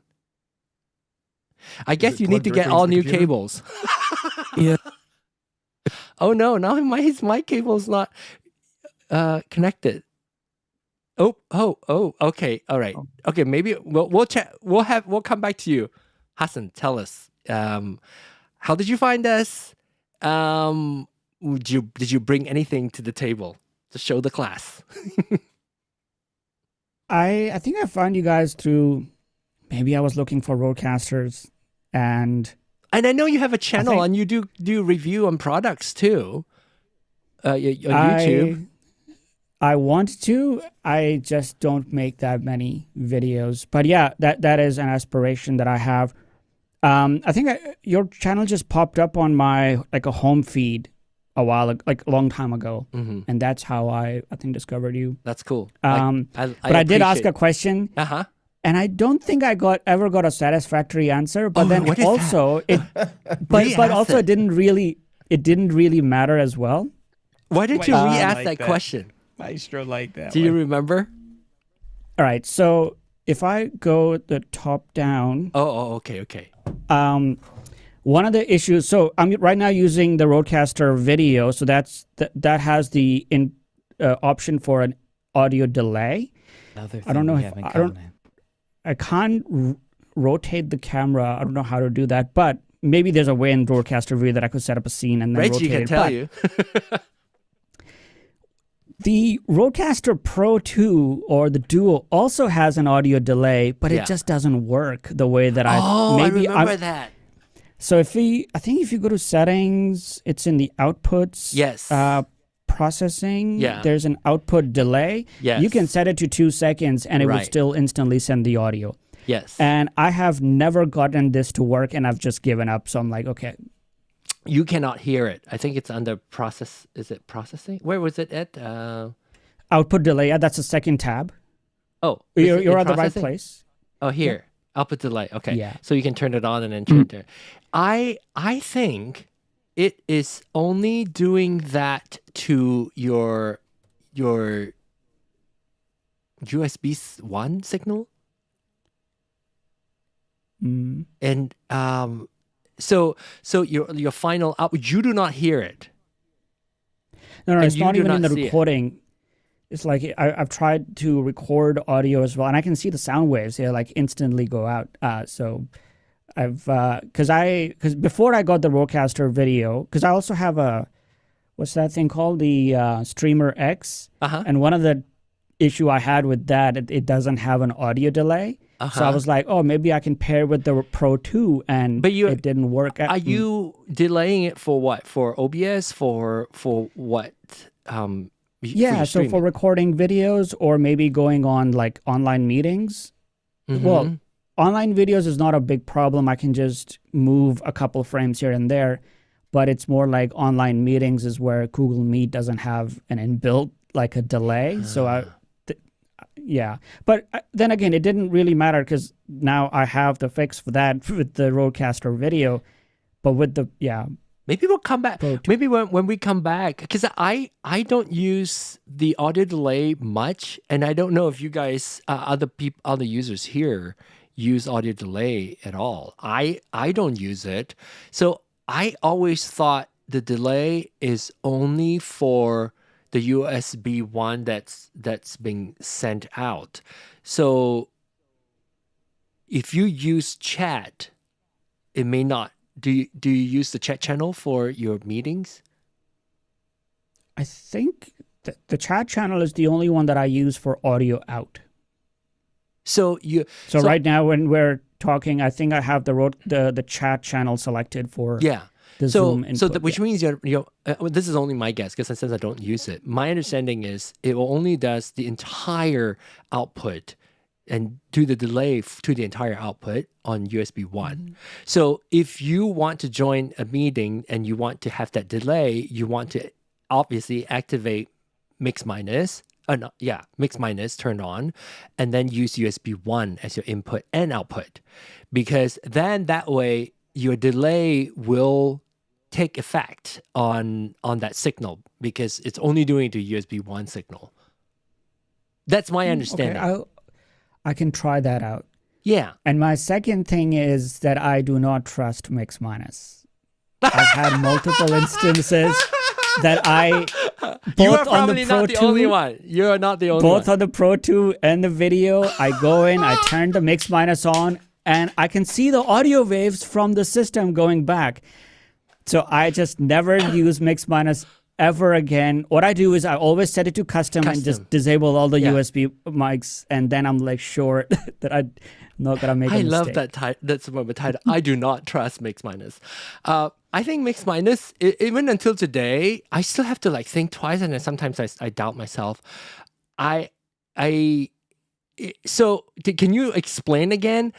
I guess you need to get all new cables. Yeah. Oh no, now his mic cable is not connected. Oh, okay, all right. Okay, maybe we'll chat. We'll come back to you. Hassan, tell us. How did you find us? Did you bring anything to the table to show the class? I think I found you guys through, maybe I was looking for RØDECasters, and I know you have a channel and you do review on products too. On YouTube. I want to. I just don't make that many videos. But yeah, that is an aspiration that I have. I think your channel just popped up on my like a home feed a while, like a long time ago, and that's how I think discovered you. That's cool. But I did ask a question, and I don't think I ever got a satisfactory answer. But then also it didn't really matter as well. Why did you re-ask that question? Maestro like that. Do you remember? All right, so if I go the top down. Okay. One of the issues, so I'm right now using the RØDECaster video, so that has the option for an audio delay. I don't know if I can't rotate the camera. I don't know how to do that, but maybe there's a way in RØDECaster video that I could set up a scene and then Reggie rotate can it. tell you. The RØDECaster Pro II or the Duo also has an audio delay, but it just doesn't work the way that I remember that. So if you go to settings, it's in the outputs. Yes. Processing. Yeah. There's an output delay. Yes. You can set it to 2 seconds and it will still instantly send the audio. Yes. And I have never gotten this to work and I've just given up. So I'm like, okay. You cannot hear it. I think it's under process. Is it processing? Where was it at? Output delay. Yeah, that's the second tab. Oh, you're at the right place. Oh, here. Output delay. Okay. Yeah. So you can turn it on and then turn it. I think it is only doing that to your USB 1 signal. And so your final output, you do not hear it. No, it's not even in the recording. It's like I've tried to record audio as well, and I can see the sound waves. They like instantly go out. So I've because before I got the RØDECaster video, because I also have what's that thing called, the Streamer X, and one of the issue I had with that, it doesn't have an audio delay. So I was like, oh, maybe I can pair with the Pro 2, and it didn't work. Are you delaying it for what? For OBS? For what? So for recording videos or maybe going on like online meetings. Well, online videos is not a big problem. I can just move a couple frames here and there, but it's more like online meetings is where Google Meet doesn't have an inbuilt like a delay. So but then again, it didn't really matter because now I have the fix for that with the RØDECaster video. But with the maybe we'll come back. Maybe when we come back, because I don't use the audio delay much, and I don't know if you guys, other users here, use audio delay at all. I don't use it, so I always thought the delay is only for the USB 1 that's being sent out. So if you use chat, it may not. Do you use the chat channel for your meetings? I think the chat channel is the only one that I use for audio out. So right now when we're talking, I think I have the chat channel selected for the Zoom input. Which means this is only my guess because since I don't use it, my understanding is it only does the entire output and do the delay to the entire output on USB 1. So if you want to join a meeting and you want to have that delay, you want to obviously activate mix minus, turn on, and then use USB 1 as your input and output. Because then that way your delay will take effect on that signal because it's only doing the USB 1 signal. That's my understanding. Okay, I can try that out. Yeah. And my second thing is that I do not trust mix minus. I've had multiple instances that you are probably not the only one. You are not the only one. Both on the Pro 2 and the video, I go in, I turn the mix minus on, and I can see the audio waves from the system going back. So I just never use mix minus ever again. What I do is I always set it to custom and just disable all the USB mics, and then I'm like sure that I'm not gonna make a mistake. I love that that's my title. I do not trust mix minus. I think mix minus, even until today, I still have to like think twice, and then sometimes I doubt myself. So can you explain again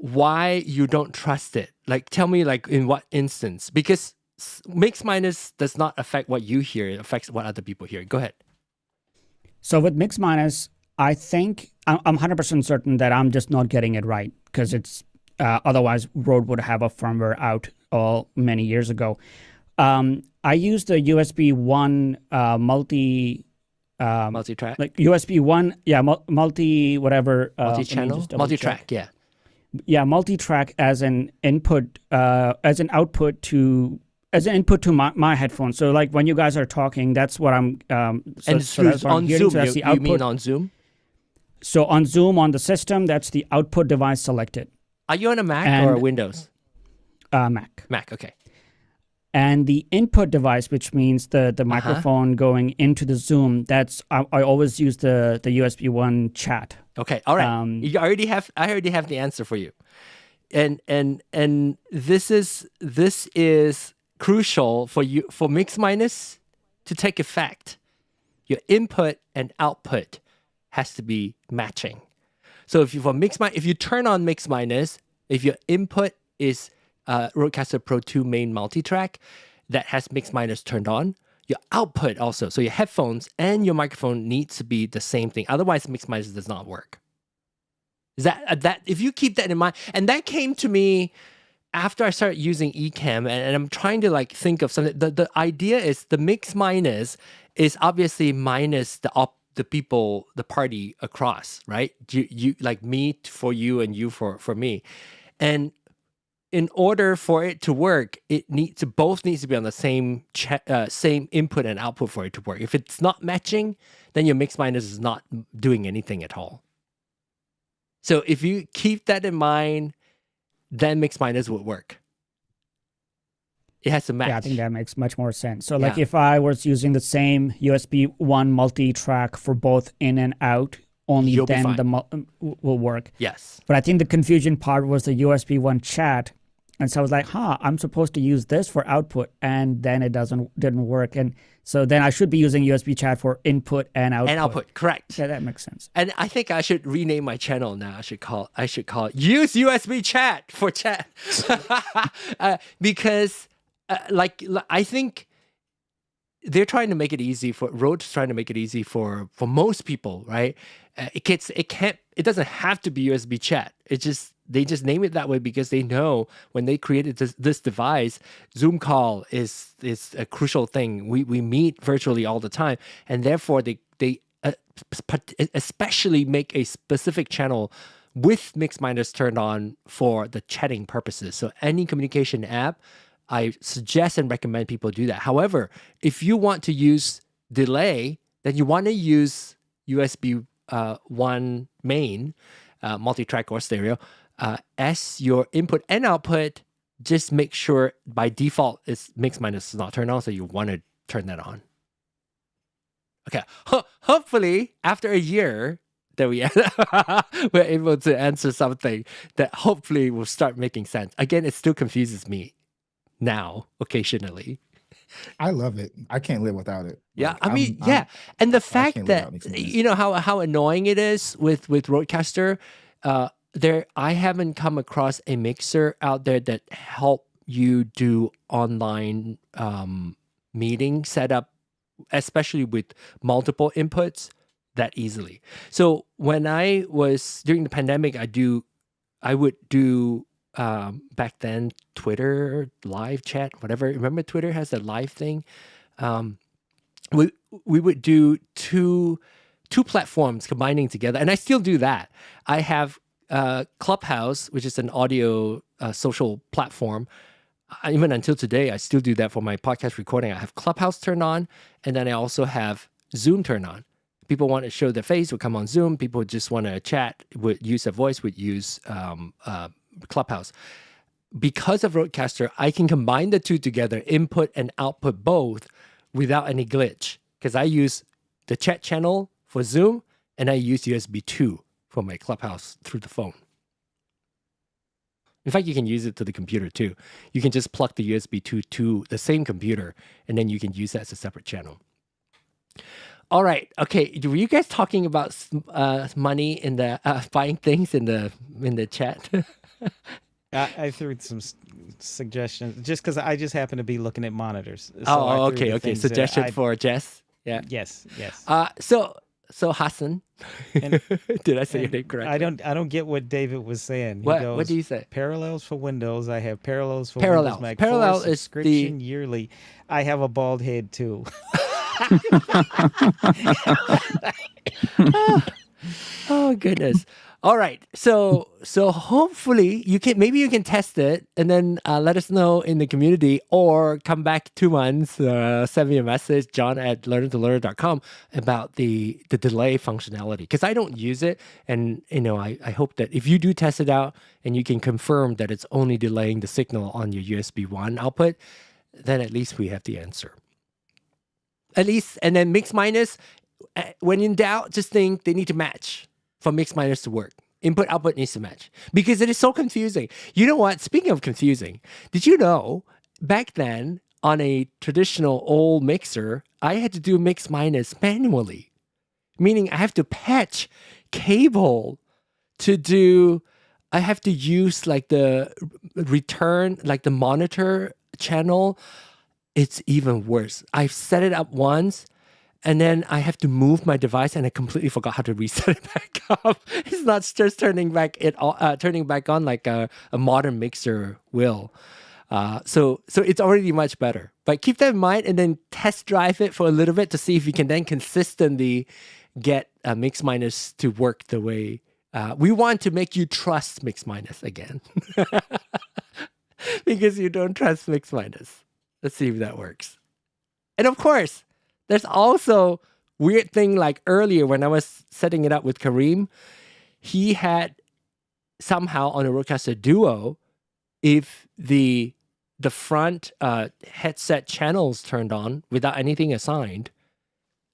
why you don't trust it. Like, tell me, like, in what instance? Because mix minus does not affect what you hear; it affects what other people hear. Go ahead. So with mix minus, I think I'm 100% certain that I'm just not getting it right, because it's otherwise Rode would have a firmware out many years ago. I used the USB 1 multi-track, like USB 1, multi whatever, multi-channel, multi-track, yeah, multi-track as an input, as an input to my headphones. So like when you guys are talking, that's what I'm. And that's what I'm hearing. Zoom, so that's the output. You mean on Zoom? So on Zoom, on the system, that's the output device selected. Are you on a Mac or a Windows? Mac. Mac, okay. And the input device, which means the microphone going into the Zoom, that's I always use the USB 1 chat. Okay, all right. I already have the answer for you, and this is crucial for mix minus to take effect. Your input and output has to be matching. So if you turn on mix minus, if your input is RØDECaster Pro II main multi-track that has mix minus turned on, your output also, so your headphones and your microphone needs to be the same thing. Otherwise, mix minus does not work. Is that if you keep that in mind, and that came to me after I started using Ecamm, and I'm trying to like think of something. The idea is the mix minus is obviously minus the people, the party across, right? You like me for you and you for me, and in order for it to work, both needs to be on the same same input and output for it to work. If it's not matching, then your mix minus is not doing anything at all. So if you keep that in mind, then mix minus would work. It has to match. Yeah, I think that makes much more sense. So like if I was using the same USB 1 multi-track for both in and out, only then the will work. Yes. But I think the confusion part was the USB 1 chat. And so I was like, I'm supposed to use this for output, and then it didn't work. And so then I should be using USB chat for input and output. And output, correct. Yeah, that makes sense. And I think I should rename my channel now. I should call it Use USB Chat for chat. Because I think they're trying to make it easy Rode's trying to make it easy for most people, right? It doesn't have to be USB chat. They just name it that way because they know when they created this device, Zoom call is a crucial thing. We meet virtually all the time, and therefore they especially make a specific channel with mix minus turned on for the chatting purposes. So any communication app, I suggest and recommend people do that. However, if you want to use delay, then you want to use USB 1 main, multi-track or stereo, as your input and output. Just make sure by default mix minus is not turned on, so you want to turn that on. Okay, hopefully after a year that we're able to answer something that hopefully will start making sense. Again, it still confuses me now occasionally. I love it. I can't live without it. Yeah, like, and the fact that you know how annoying it is with RØDECaster. I haven't come across a mixer out there that help you do online meeting setup, especially with multiple inputs, that easily. So when I was during the pandemic, I would do back then Twitter live chat, whatever. Remember Twitter has that live thing. We would do two platforms combining together, and I still do that. I have Clubhouse, which is an audio social platform. Even until today, I still do that for my podcast recording. I have Clubhouse turned on, and then I also have Zoom turned on. People want to show their face would come on Zoom. People just want to chat, would use their voice, would use Clubhouse. Because of RØDECaster, I can combine the two together, input and output both, without any glitch. Because I use the chat channel for Zoom, and I use USB 2 for my Clubhouse through the phone. In fact, you can use it to the computer too. You can just plug the USB 2 to the same computer, and then you can use that as a separate channel. All right. Okay. Were you guys talking about money in the buying things in the chat? I threw some suggestions just because I just happen to be looking at monitors. So Oh, okay. Suggestion for Jess. Yeah. Yes. So Hassan, And- did I say your name correctly? I don't get what David was saying. He What goes, do you say? Parallels for Windows. I have parallels for Parallels. Windows Mac. Parallel For is subscription yearly. I have a bald head too. Oh goodness. All right. So hopefully you can test it and then let us know in the community, or come back 2 months, send me a message, john@learnertolearner.com, about the delay functionality, because I don't use it. And I hope that if you do test it out and you can confirm that it's only delaying the signal on your USB 1 output, then at least we have the answer. At least, and then mix minus, when in doubt, just think they need to match for mix minus to work. Input output needs to match, because it is so confusing. You know what? Speaking of confusing, did you know back then on a traditional old mixer, I had to do mix minus manually, meaning I have to patch cable to do. I have to use like the return, like the monitor channel. It's even worse. I've set it up once, and then I have to move my device, and I completely forgot how to reset it back up. It's not just turning back on like a modern mixer will. So it's already much better. But keep that in mind, and then test drive it for a little bit to see if you can then consistently get mix minus to work the way we want to make you trust mix minus again, because you don't trust mix minus. Let's see if that works. And of course, there's also weird thing like earlier when I was setting it up with Kareem, he had somehow on a RØDECaster Duo, if the front headset channels turned on without anything assigned,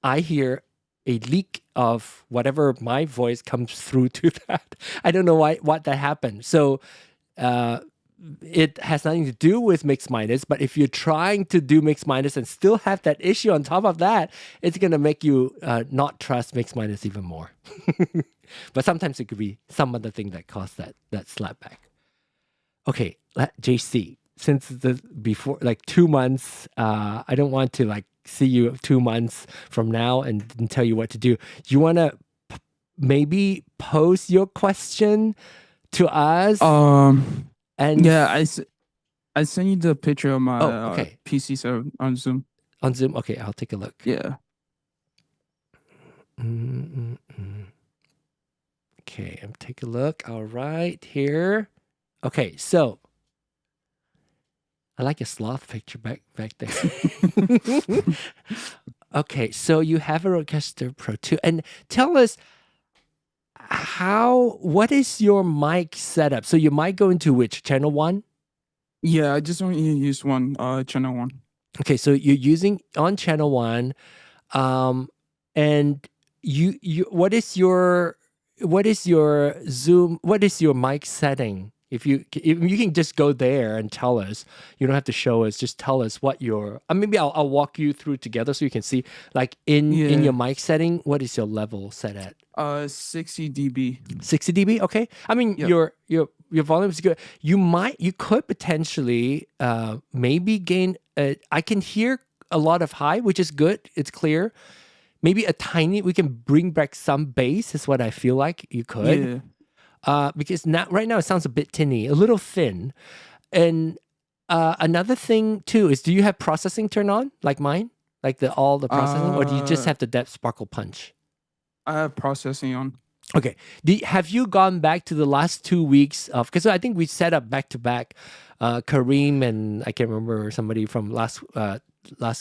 I hear a leak of whatever my voice comes through to that. I don't know what that happened. So it has nothing to do with mix minus, but if you're trying to do mix minus and still have that issue on top of that, it's going to make you not trust mix minus even more. But sometimes it could be some other thing that caused that slapback. Okay, JC, since before like 2 months, I don't want to like see you 2 months from now and tell you what to do. You want to maybe pose your question to us? And yeah, I sent you the picture of my okay. PC server on Zoom. On Zoom? Okay, I'll take a look. Yeah. Okay, I'm take a look. All right, here. Okay, so I like a sloth picture back there. Okay, so you have a RØDECaster Pro II, and tell us what is your mic setup? So you might go into which channel 1? Yeah, I just only use one channel 1. Okay, so you're using on channel 1, and you what is your Zoom? What is your mic setting? If you can just go there and tell us, you don't have to show us. Just tell us what your. Maybe I'll walk you through together so you can see. Like in your mic setting, what is your level set at? 60 dB. 60 dB. Okay. I mean, Yep. your volume is good. You could potentially maybe gain. I can hear a lot of high, which is good. It's clear. Maybe a tiny. We can bring back some bass. Is what I feel like you could. Yeah. Because right now it sounds a bit tinny, a little thin. And another thing too is, do you have processing turned on like mine? Like all the processing? Or do you just have the depth sparkle punch? I have processing on. Okay. Have you gone back to the last 2 weeks of, because I think we set up back to back Kareem and I can't remember somebody from last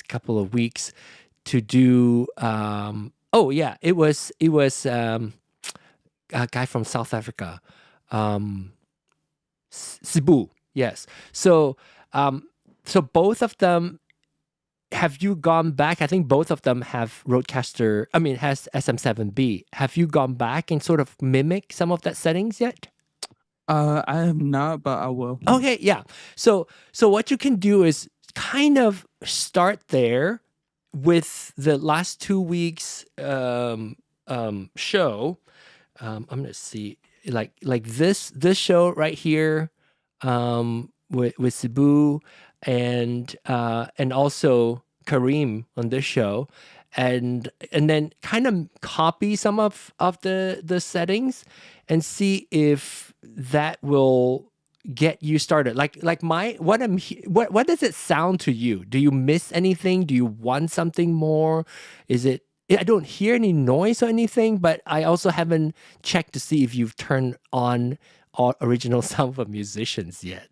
couple of weeks to do, it was a guy from South Africa, Cebu. Yes. So both of them, have you gone back? I think both of them have RØDECaster. Has SM7B. Have you gone back and sort of mimic some of that settings yet? I have not, but I will. Okay. Yeah. So what you can do is kind of start there with the last 2 weeks show. I'm going to see like this show right here, with Cebu and also Kareem on this show, and then kind of copy some of the settings and see if that will get you started. Like what does it sound to you? Do you miss anything? Do you want something more? Is it, I don't hear any noise or anything, but I also haven't checked to see if you've turned on original sound for musicians yet.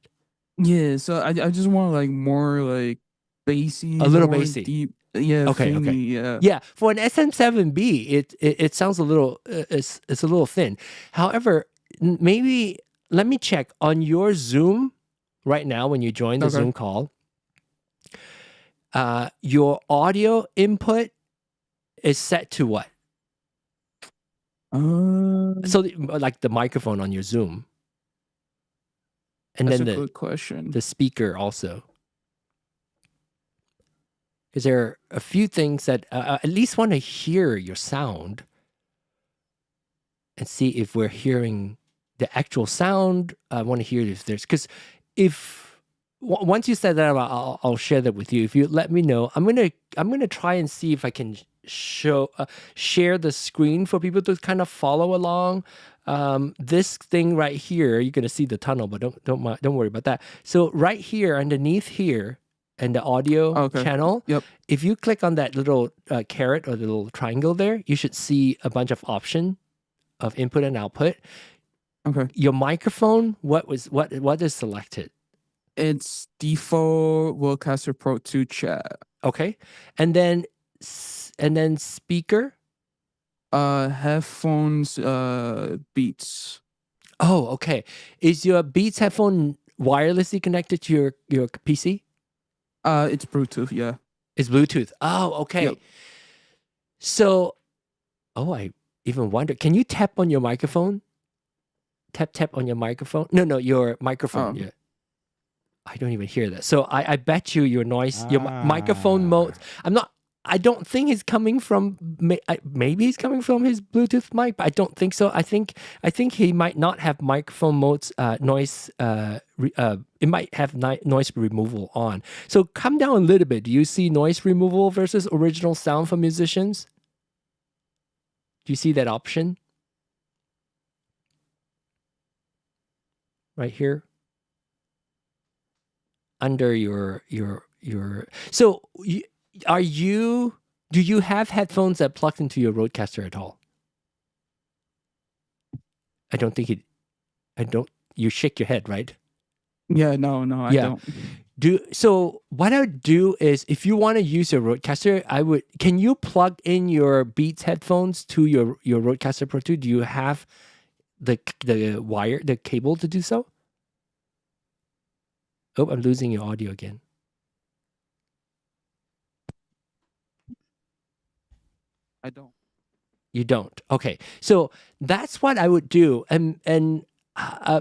Yeah, so I just want like more like bassy, A little more bassy. deep. Yeah, Okay, fingy, okay. yeah. Yeah, for an SM7B, it sounds a little it's a little thin. However, maybe let me check on your Zoom right now when you join the Okay. Zoom call. Your audio input is set to what? So like the microphone on your Zoom. And That's then a good question. the speaker also. Because there are a few things that at least want to hear your sound and see if we're hearing the actual sound. I want to hear if there's, because once you said that, I'll share that with you. If you let me know, I'm gonna try and see if I can share the screen for people to kind of follow along. This thing right here, you're gonna see the tunnel, but don't worry about that. So right here, underneath here, and the audio channel, Yep. if you click on that little caret or the little triangle there, you should see a bunch of options of input and output. Okay. Your microphone, what is selected? It's default RØDECaster Pro II chat. Okay, and then speaker. Headphones, Beats. Oh, okay. Is your Beats headphone wirelessly connected to your PC? It's Bluetooth, yeah. It's Bluetooth. Oh, okay. Yep. So, I even wonder, can you tap on your microphone? Tap on your microphone? No, your microphone. Yeah. I don't even hear that. So I bet you your noise, your microphone mode. I don't think it's coming from, maybe he's coming from his Bluetooth mic, but I don't think so. I think he might not have microphone modes, noise, it might have noise removal on. So come down a little bit. Do you see noise removal versus original sound for musicians? Do you see that option? Right here? Under your so do you have headphones that plug into your RØDECaster at all? I don't think you shake your head, right? Yeah, no, I don't. So what I would do is, if you want to use your RØDECaster, can you plug in your Beats headphones to your RØDECaster Pro II? Do you have the wire, the cable to do so? Oh, I'm losing your audio again. I don't. You don't. Okay. So that's what I would do. And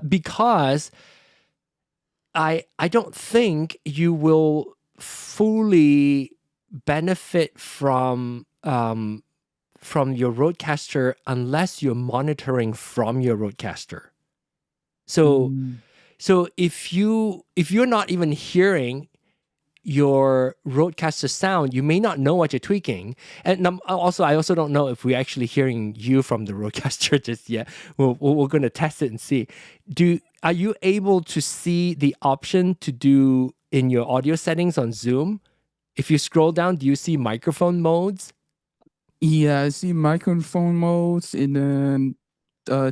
because I don't think you will fully benefit from your RØDECaster unless you're monitoring from your RØDECaster. So if you're not even hearing your RØDECaster sound, you may not know what you're tweaking. And I also don't know if we're actually hearing you from the RØDECaster just yet. We're going to test it and see. Are you able to see the option to do in your audio settings on Zoom? If you scroll down, do you see microphone modes? Yeah, I see microphone modes, and then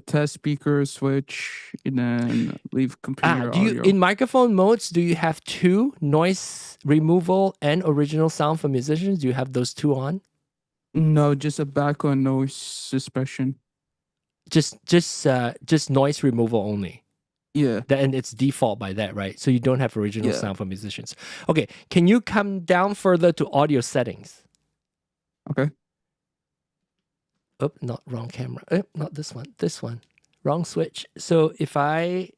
test speaker switch, and then leave computer audio. In microphone modes, do you have two, noise removal and original sound for musicians? Do you have those two on? No, just a background noise suppression. Just noise removal only. Yeah. And it's default by that, right? So you don't have original sound for musicians. Okay, can you come down further to audio settings? Okay. Oh, not wrong camera. Oh, not this one. This one. Wrong switch. So if I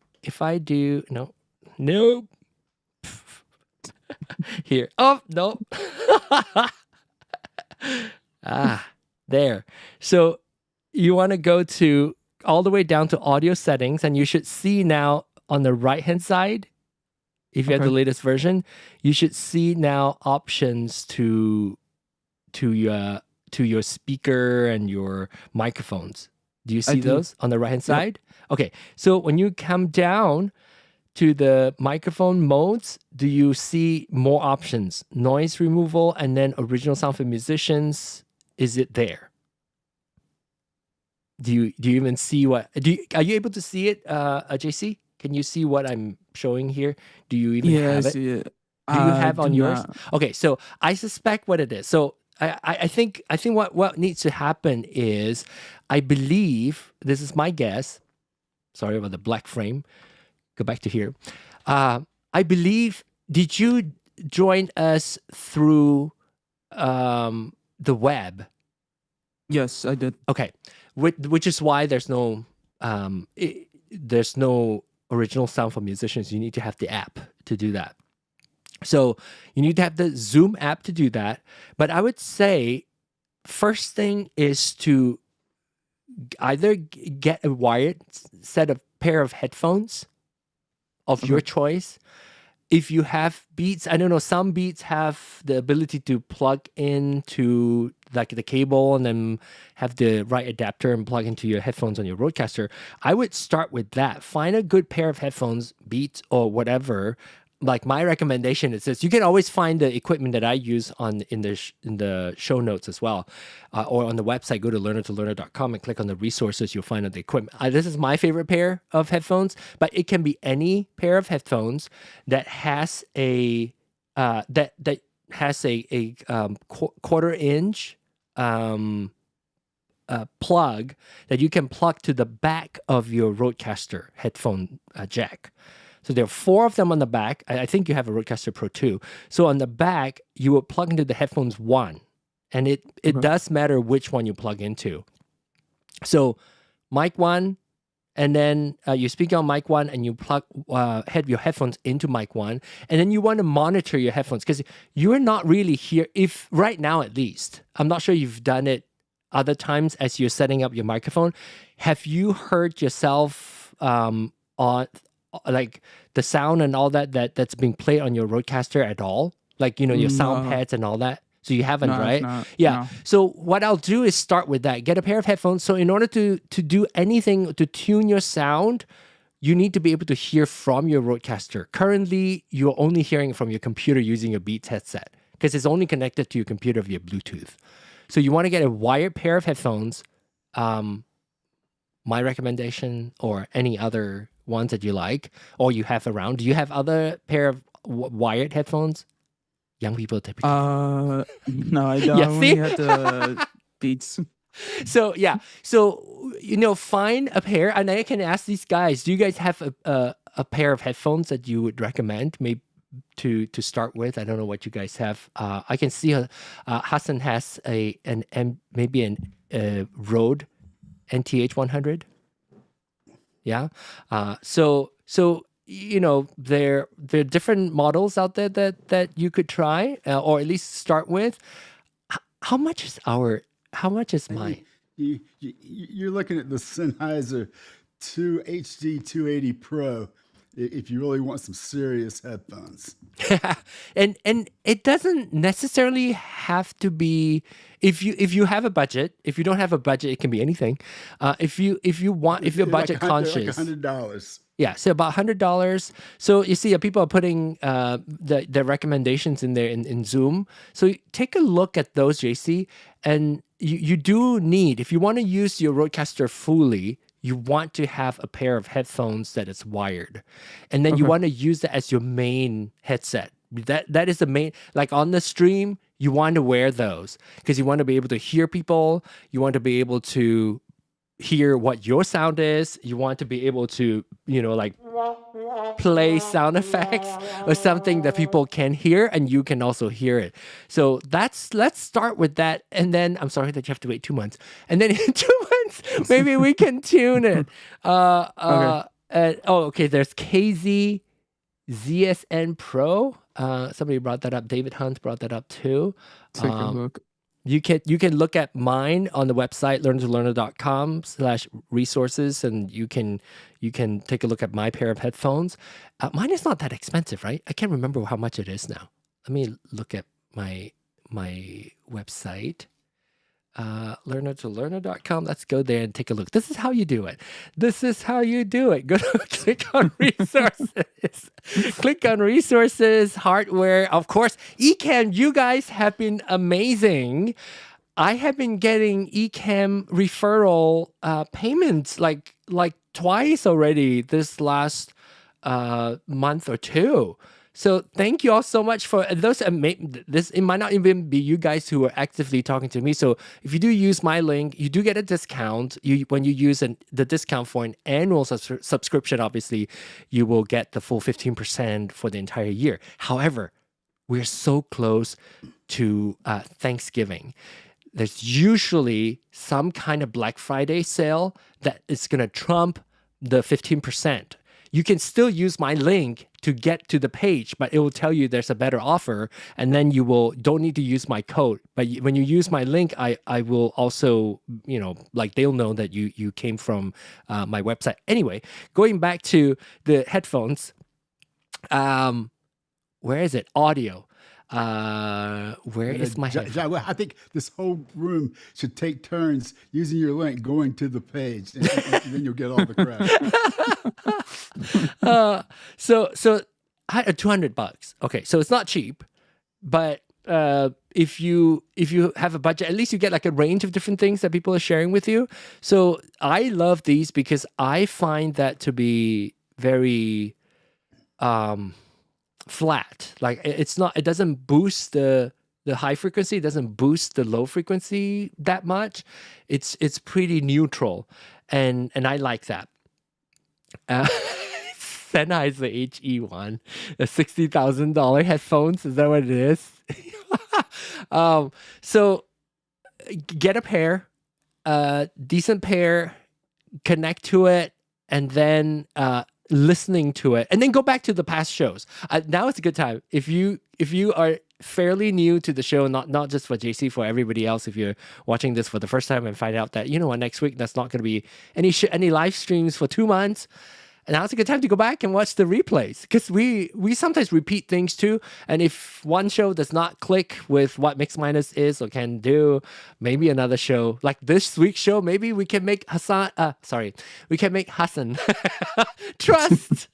do nope. Here. Oh, no. There. So you want to go to all the way down to audio settings, and you should see now on the right-hand side, if you have the latest version, you should see now options to your speaker and your microphones. Do you see those on the right-hand side? Okay, so when you come down to the microphone modes, do you see more options? Noise removal and then original sound for musicians. Is it there? Do you even see what? Are you able to see it, JC? Can you see what I'm showing here? Do you even have it? I see it. Do you have on yours? Not. Okay, so I suspect what it is. So I think what needs to happen is, I believe, this is my guess. Sorry about the black frame. Go back to here. I believe, did you join us through the web? Yes, I did. Okay, which is why there's no original sound for musicians. You need to have the app to do that. So you need to have the Zoom app to do that. But I would say first thing is to either get a wired pair of headphones of your choice. If you have Beats, I don't know, some Beats have the ability to plug into like the cable and then have the right adapter and plug into your headphones on your RØDECaster. I would start with that. Find a good pair of headphones, Beats or whatever. Like my recommendation is this: you can always find the equipment that I use in the show notes as well, or on the website. Go to learner2learner.com and click on the resources. You'll find the equipment. This is my favorite pair of headphones, but it can be any pair of headphones that has a quarter-inch plug that you can plug to the back of your RØDECaster headphone jack. So there are 4 of them on the back. I think you have a RØDECaster Pro II. So on the back, you will plug into the headphones 1. And it does matter which one you plug into. So mic 1, and then you speak on mic 1 and you plug your headphones into mic 1. And then you want to monitor your headphones because you're not really here. If right now, at least, I'm not sure you've done it other times as you're setting up your microphone. Have you heard yourself on like the sound and all that's being played on your RØDECaster at all? Like, your sound pads and all that? So you haven't, right? No. So what I'll do is start with that. Get a pair of headphones. So in order to do anything, to tune your sound, you need to be able to hear from your RØDECaster. Currently, you're only hearing from your computer using your Beats headset because it's only connected to your computer via Bluetooth. So you want to get a wired pair of headphones. My recommendation, or any other ones that you like or you have around. Do you have other pair of wired headphones? Young people typically. No, I don't. Yeah, I only had the Beats. So yeah, so find a pair, and I can ask these guys. Do you guys have a pair of headphones that you would recommend, maybe to start with? I don't know what you guys have. I can see Hassan has maybe a Rode NTH 100. Yeah. So there are different models out there that you could try or at least start with. How much is mine? You're looking at the Sennheiser HD 280 Pro if you really want some serious headphones. and it doesn't necessarily have to be, if you have a budget. If you don't have a budget, it can be anything. If you're budget conscious, like $100. Yeah, so about $100. So you see, people are putting the recommendations in there in Zoom. So take a look at those, JC. And you do need, if you want to use your RØDECaster fully, you want to have a pair of headphones that is wired. And then you want to use that as your main headset. That is the main, like on the stream, you want to wear those because you want to be able to hear people. You want to be able to hear what your sound is. You want to be able to, like play sound effects or something that people can hear and you can also hear it. So let's start with that. And then I'm sorry that you have to wait 2 months. And then in 2 months, maybe we can tune it. Okay. There's KZ ZSN Pro. Somebody brought that up. David Hunt brought that up too. Take a look. You can look at mine on the website learnertolearner.com/resources, and you can take a look at my pair of headphones. Mine is not that expensive, right? I can't remember how much it is now. Let me look at my website. Learnertolearner.com. Let's go there and take a look. This is how you do it. Go to click on resources. Click on resources, hardware. Of course, Ecamm, you guys have been amazing. I have been getting Ecamm referral payments like twice already this last month or two. So thank you all so much for those. This, it might not even be you guys who are actively talking to me. So if you do use my link, you do get a discount. When you use the discount for an annual subscription, obviously, you will get the full 15% for the entire year. However, we're so close to Thanksgiving. There's usually some kind of Black Friday sale that is going to trump the 15%. You can still use my link to get to the page, but it will tell you there's a better offer, and then you don't need to use my code. But when you use my link, I will also, they'll know that you came from my website. Anyway, going back to the headphones, where is it? Audio. Where is my headphone? I think this whole room should take turns using your link, going to the page, and then you'll get all the credit. So I had $200. Okay, so it's not cheap, but if you have a budget, at least you get like a range of different things that people are sharing with you. So I love these because I find that to be very flat. Like it doesn't boost the high frequency, it doesn't boost the low frequency that much. It's pretty neutral, and I like that. Sennheiser HE1, a $60,000 headphones. Is that what it is? So get a pair, decent pair, connect to it, and then listening to it, and then go back to the past shows. Now it's a good time. If you are fairly new to the show, not just for JC, for everybody else, if you're watching this for the first time and find out that, next week that's not going to be any live streams for 2 months, and now it's a good time to go back and watch the replays, because we sometimes repeat things too. And if one show does not click with what Mix Minus is or can do, maybe another show like this week's show, maybe we can make Hassan trust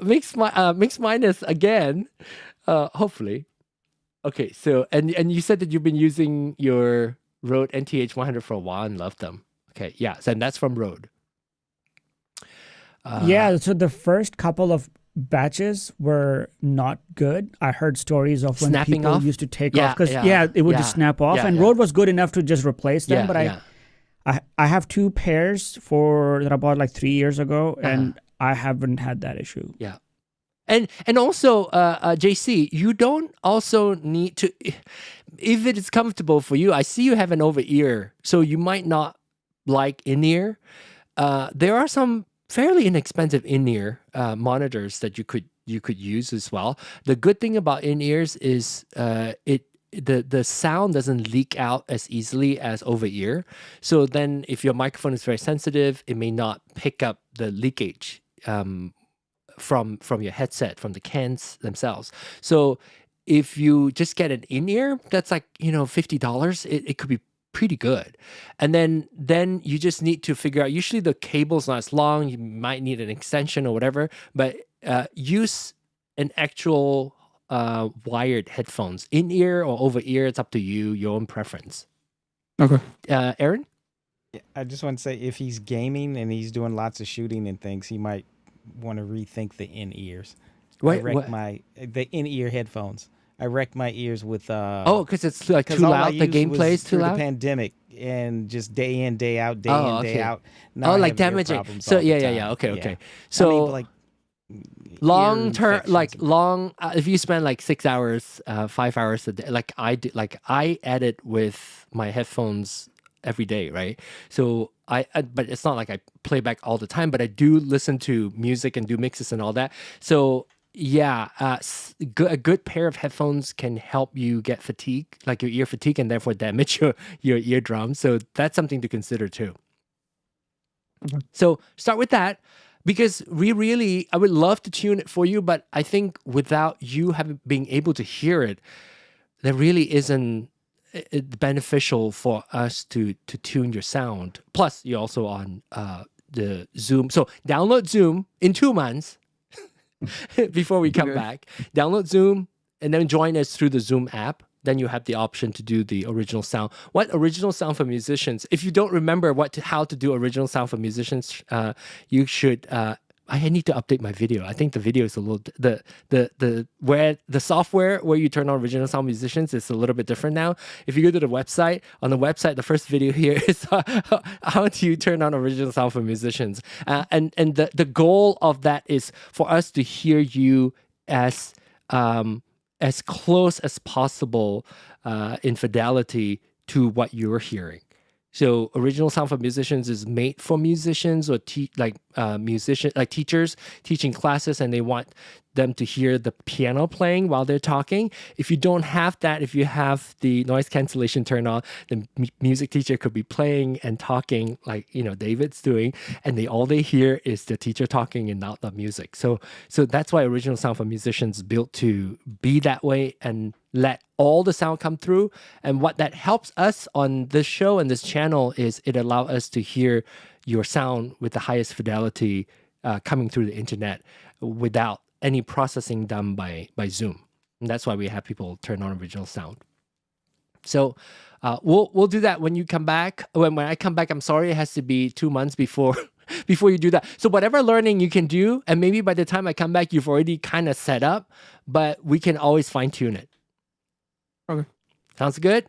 Mix Minus again, hopefully. Okay, so and you said that you've been using your Rode NTH 100 for a while and love them. Okay, yeah, and that's from Rode. Yeah, so the first couple of batches were not good. I heard stories of when snapping people off? used to take off because it would just snap off, and Rode was good enough to just replace them. But I have 2 pairs that I bought like 3 years ago, and I haven't had that issue. Yeah. And also, JC, you don't also need to, if it is comfortable for you, I see you have an over-ear, so you might not like in-ear. There are some fairly inexpensive in-ear monitors that you could use as well. The good thing about in-ears is the sound doesn't leak out as easily as over-ear. So then if your microphone is very sensitive, it may not pick up the leakage from your headset, from the cans themselves. So if you just get an in-ear that's like, $50, it could be pretty good. And then you just need to figure out, usually the cable's not as long, you might need an extension or whatever, but use an actual wired headphones, in-ear or over-ear. It's up to you, your own preference. Okay. Aaron? I just want to say, if he's gaming and he's doing lots of shooting and things, he might want to rethink the in-ears. The in-ear headphones. I wrecked my ears with because it's like too loud. The gameplay is too loud. The pandemic and just day in, day out, day out. Now like damaging. So okay. So like long term, if you spend like 6 hours, 5 hours a day, like I did, like I edit with my headphones every day, right? So but it's not like I play back all the time, but I do listen to music and do mixes and all that. So a good pair of headphones can help you get fatigue, like your ear fatigue, and therefore damage your eardrum. So that's something to consider too. So start with that, because I would love to tune it for you, but I think without you being able to hear it, there really isn't beneficial for us to tune your sound. Plus, you're also on the Zoom. So download Zoom in 2 months before we come back. Download Zoom and then join us through the Zoom app. Then you have the option to do the original sound. What original sound for musicians? If you don't remember how to do original sound for musicians, you should. I need to update my video. I think the video is a little where the software where you turn on original sound musicians is a little bit different now. If you go to the website, on the website, the first video here is how do you turn on original sound for musicians, and the goal of that is for us to hear you as close as possible in fidelity to what you're hearing. So original sound for musicians is made for musicians or teachers teaching classes, and they want them to hear the piano playing while they're talking. If you don't have that, if you have the noise cancellation turned on, the music teacher could be playing and talking like David's doing, and all they hear is the teacher talking and not the music. So that's why original sound for musicians is built to be that way and let all the sound come through. And what that helps us on this show and this channel is it allows us to hear your sound with the highest fidelity coming through the internet without any processing done by Zoom. And that's why we have people turn on original sound. So we'll do that when you come back. When I come back, I'm sorry, it has to be 2 months before you do that. So whatever learning you can do, and maybe by the time I come back, you've already kind of set up, but we can always fine tune it. Okay. Sounds good?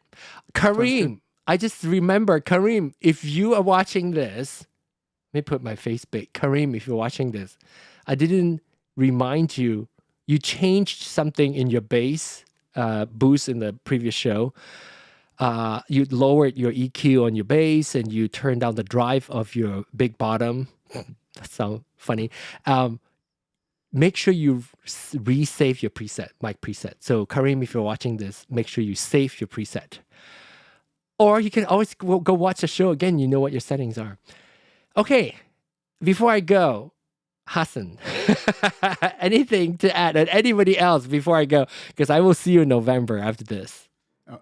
Kareem, I just remember, Kareem, if you are watching this, let me put my face big. Kareem, if you're watching this, I didn't remind you, you changed something in your bass boost in the previous show. You lowered your EQ on your bass and you turned down the drive of your big bottom. That sounds funny. Make sure you resave your preset, mic preset. So Kareem, if you're watching this, make sure you save your preset. Or you can always go watch the show again. You know what your settings are. Okay, before I go, Hassan, anything to add, and anybody else before I go? Because I will see you in November after this.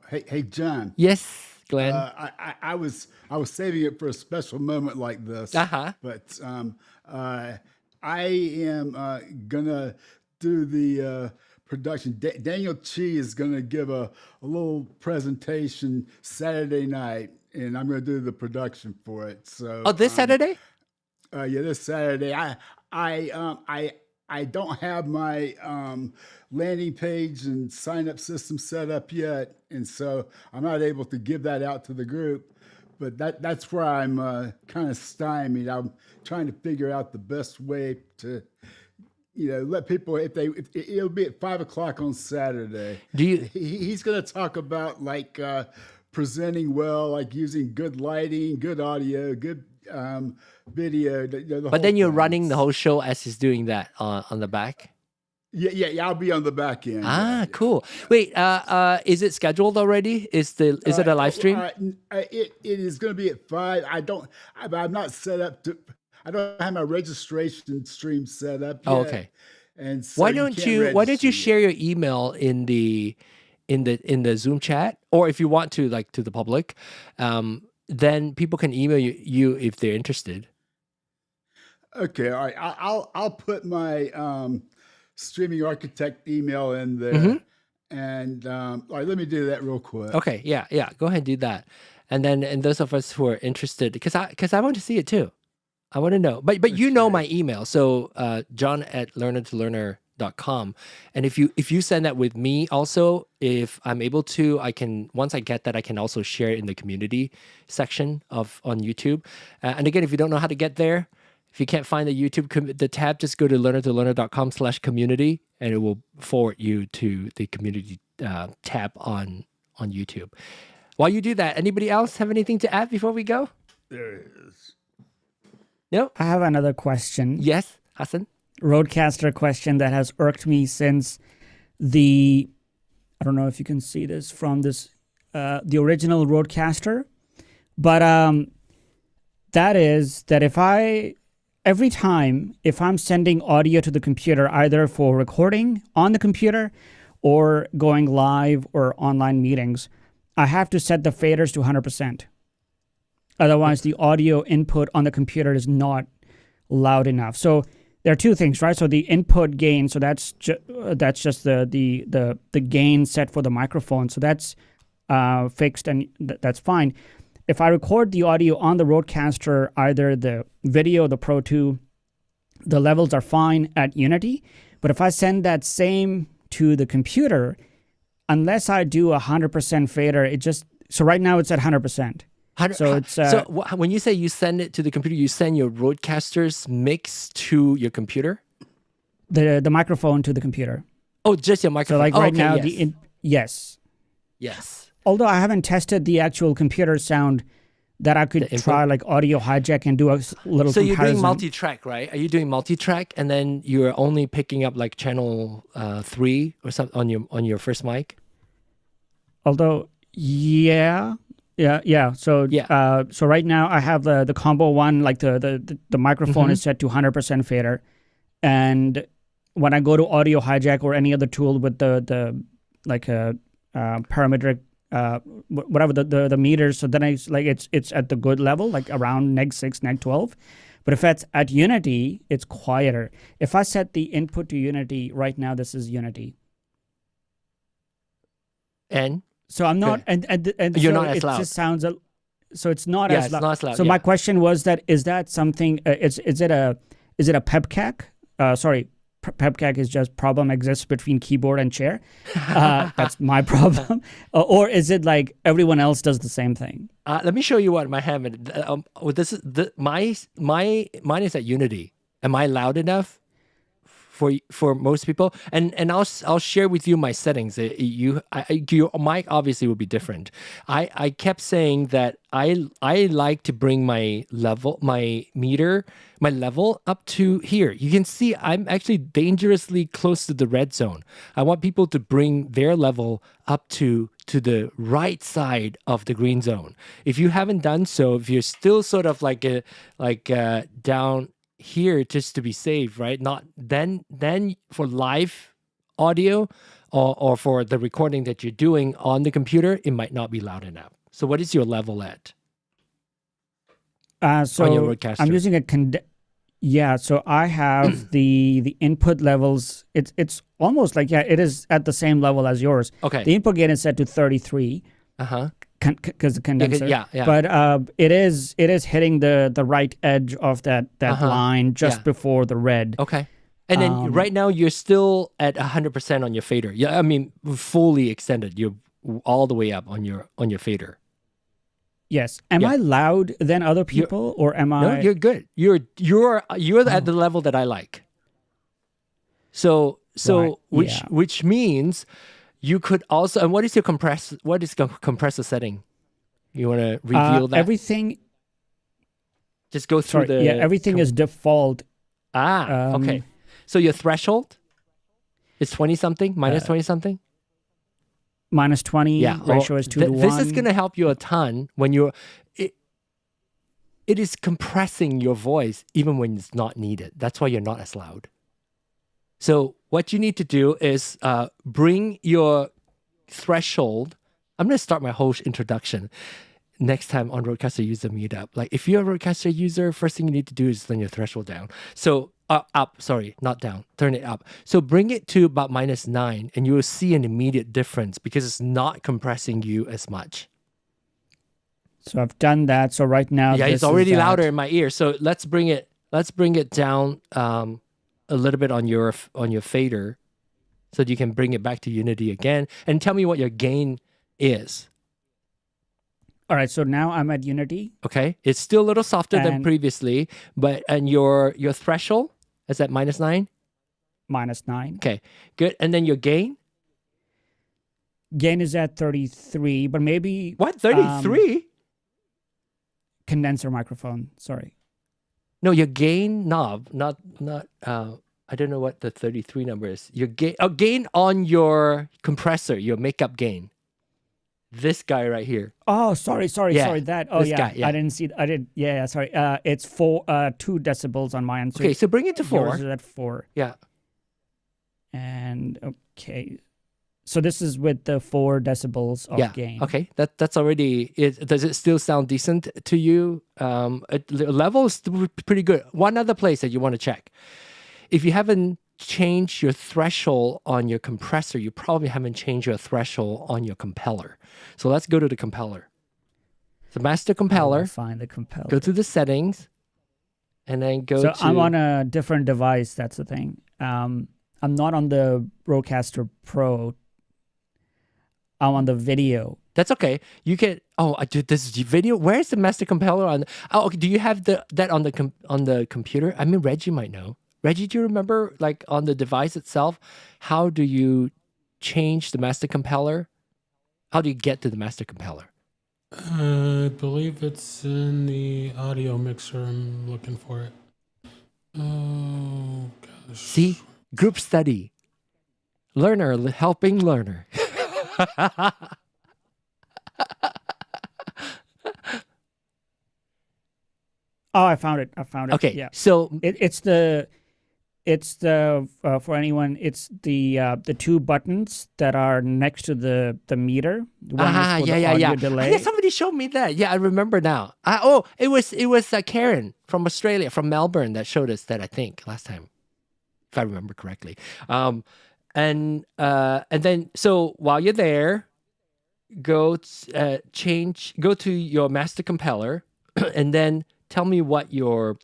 Hey, John. Yes, Glenn. I was saving it for a special moment like this. But I am gonna do the production. Daniel Chi is gonna give a little presentation Saturday night, and I'm gonna do the production for it. So this Saturday? Yeah, this Saturday. I don't have my landing page and sign up system set up yet, and so I'm not able to give that out to the group. But that's where I'm kind of stymied. I'm trying to figure out the best way to, let people, it'll be at 5:00 on Saturday. He's going to talk about like presenting well, like using good lighting, good audio, good video. But then you're running the whole show as he's doing that on the back? Yeah, I'll be on the back end. Cool. Wait, is it scheduled already? Is it a live stream? It is going to be at 5. I'm not set up to. I don't have my registration stream set up yet. Oh, okay. And so why don't you share your email in the Zoom chat, or if you want to, like, to the public, then people can email you if they're interested. Okay, all right. I'll put my streaming architect email in there, and all right, let me do that real quick. Okay, yeah, go ahead and do that, and those of us who are interested, because I want to see it too. I want to know, but you know my email, so john@learnertolearner.com, and if you send that with me also, if I'm able to, I can, once I get that, I can also share it in the community section on YouTube. And again, if you don't know how to get there, if you can't find the YouTube the tab, just go to learnertolearner.com/community, and it will forward you to the community tab on YouTube. While you do that, anybody else have anything to add before we go? There is. No? I have another question. Yes, Hassan? RØDECaster question that has irked me since I don't know if you can see this from this, the original RØDECaster, but that is that every time if I'm sending audio to the computer, either for recording on the computer or going live or online meetings, I have to set the faders to 100%. Otherwise, the audio input on the computer is not loud enough. So there are two things, right? So the input gain, so that's just the gain set for the microphone. So that's fixed, and that's fine. If I record the audio on the RØDECaster, either the video, the Pro II, the levels are fine at Unity. But if I send that same to the computer, unless I do 100% fader, so right now it's at 100%. So it's when you say you send it to the computer, you send your RØDECasters mix to your computer? The microphone to the computer. Oh, just your microphone. So like right now, yes. Yes. Although I haven't tested the actual computer sound, that I could try like audio hijack and do a little So comparison. you're doing multi-track, right? Are you doing multi-track and then you're only picking up like channel 3 or something on your first mic? Although, yeah. So so right now I have the combo one, like the microphone is set to 100% fader, and when I go to audio hijack or any other tool with the like a parametric whatever the meters, so then it's at the good level, like around -6, -12. But if it's at Unity, it's quieter. If I set the input to Unity right now, this is Unity, and so I'm not, and you're so not as it loud. just sounds so it's not Yeah, as it's loud. not as loud, So yeah. my question was is that something? Is it a pepcac? Sorry, pepcac is just problem exists between keyboard and chair. That's my problem. Or is it like everyone else does the same thing? Let me show you what my hammer. This is mine is at Unity. Am I loud enough for most people? And I'll share with you my settings. Your mic obviously will be different. I kept saying that I like to bring my level up to here. You can see I'm actually dangerously close to the red zone. I want people to bring their level up to the right side of the green zone. If you haven't done so, if you're still sort of like down here just to be safe, right? Not then for live audio or for the recording that you're doing on the computer, it might not be loud enough. So what is your level at? So on your RØDECaster? I'm using so I have the input levels. It's almost like, it is at the same level as yours. Okay. The input gain is set to 33. Because the condenser. Yeah. But it is hitting the right edge of that line just before the red. Okay. And then right now you're still at 100% on your fader. Yeah, I mean fully extended. You're all the way up on your fader. Yes. Am I loud than other people, or am I? No, you're good. You're at the level that I like. So Right, which means you could also. And what is compressor setting? You want to reveal that? Everything. Just go through everything is default. Okay. So your threshold is 20 something, minus 20 something. Minus 20. Yeah. Ratio is 2 to 1. This is going to help you a ton when it is compressing your voice even when it's not needed. That's why you're not as loud. So what you need to do is bring your threshold. I'm going to start my whole introduction next time on RØDECaster User Meetup. Like if you're a RØDECaster user, first thing you need to do is turn your threshold down. So up, sorry, not down, turn it up. So bring it to about -9 and you will see an immediate difference because it's not compressing you as much. So I've done that. So right now, it's already louder in my ear. So let's bring it down a little bit on your fader so that you can bring it back to Unity again. And tell me what your gain is. All right, so now I'm at Unity. Okay, it's still a little softer than previously, and your threshold is at -9? -9. Okay, good. And then your gain? Gain is at 33, but maybe... What, 33? Condenser microphone, sorry. No, your gain knob, not I don't know what the 33 number is. Your gain on your compressor, your makeup gain. This guy right here. Oh, sorry. That. Oh, this yeah. guy, yeah. I didn't see. I did. Yeah. Sorry. It's 2 decibels on my end. Okay, so bring it to 4. Yours is at 4. Yeah. And okay, so this is with the 4 decibels of gain. Okay, that's already. Does it still sound decent to you? Level is still pretty good. One other place that you want to check, if you haven't changed your threshold on your compressor, you probably haven't changed your threshold on your compeller. So let's go to the compeller. The master compeller. Find the compeller. Go to the settings, and then go to. So I'm on a different device. That's the thing. I'm not on the RØDECaster Pro. I'm on the video. That's okay. You can. Oh, I do this video. Where's the master compeller on? Oh, okay. Do you have that on the computer? I mean, Reggie might know. Reggie, do you remember, like, on the device itself, how do you change the master compeller? How do you get to the master compeller? I believe it's in the audio mixer. I'm looking for it. Oh gosh. See, group study, learner helping learner. Oh, I found it. Okay, yeah. So it's the for anyone, it's the 2 buttons that are next to the meter. One is for the audio delay. Yeah, somebody showed me that. Yeah, I remember now. It was Karen from Australia, from Melbourne, that showed us that, I think, last time, if I remember correctly. And then, so while you're there, go to your master compeller, and then tell me what your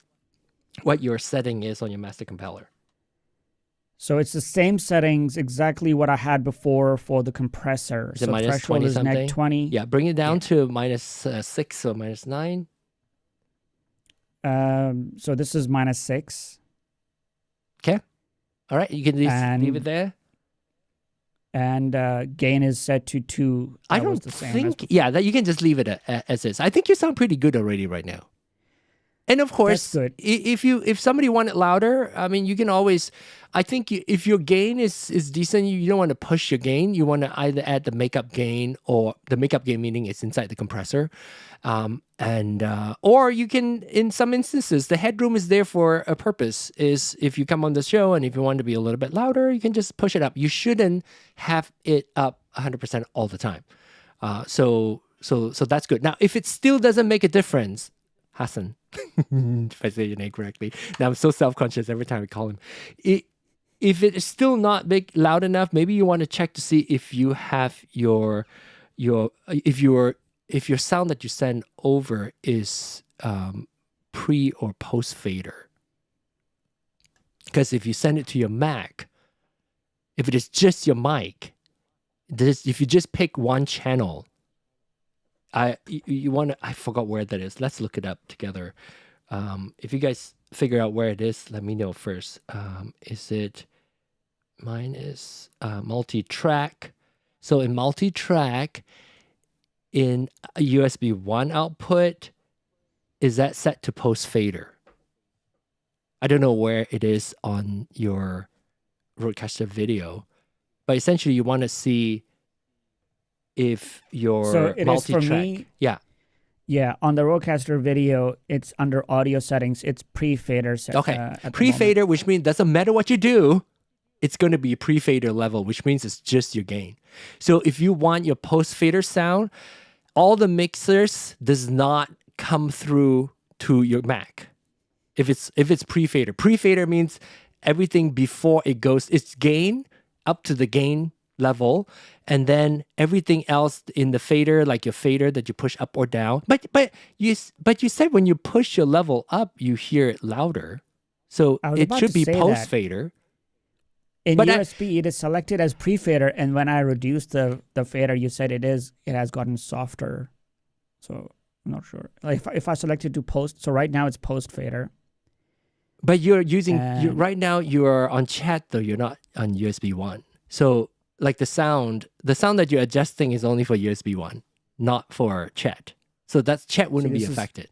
setting is on your master compeller. So it's the same settings, exactly what I had before for the compressor. Is it so minus threshold 20 is something? neg 20. Yeah, bring it down to minus 6 or minus 9. So this is minus 6. Okay. All right, you can leave it there. And gain is set to 2. I don't think, that you can just leave it as is. I think you sound pretty good already right now. And of course, if somebody want it louder, I mean, you can always. I think if your gain is decent, you don't want to push your gain. You want to either add the makeup gain, or the makeup gain meaning it's inside the compressor, or you can. In some instances, the headroom is there for a purpose. Is if you come on the show and if you want to be a little bit louder, you can just push it up. You shouldn't have it up 100% all the time. So that's good. Now, if it still doesn't make a difference, Hassan, if I say your name correctly. Now I'm so self-conscious every time I call him. If it is still not loud enough, maybe you want to check to see if you have if your sound that you send over is pre or post fader. Because if you send it to your Mac, if it is just your mic, if you just pick one channel, I forgot where that is. Let's look it up together. If you guys figure out where it is, let me know first. Is it, mine is multi-track. So in multi-track, in a USB 1 output, is that set to post fader? I don't know where it is on your RØDECaster video, but essentially you want to see if your multi-track, on the RØDECaster video, it's under audio settings. It's pre-fader set. Okay, pre-fader, which means doesn't matter what you do, it's going to be pre-fader level, which means it's just your gain. So if you want your post-fader sound, all the mixers does not come through to your Mac. If it's pre-fader means everything before it goes, it's gain up to the gain level, and then everything else in the fader, like your fader that you push up or down. But you said when you push your level up, you hear it louder. So it should be post fader. In USB, it is selected as pre-fader, and when I reduce the fader, you said it has gotten softer. So I'm not sure. Like if I select it to post, so right now it's post fader. But you're using right now. You are on chat though. You're not on USB 1. So like the sound that you're adjusting is only for USB 1, not for chat. So that's chat wouldn't be affected.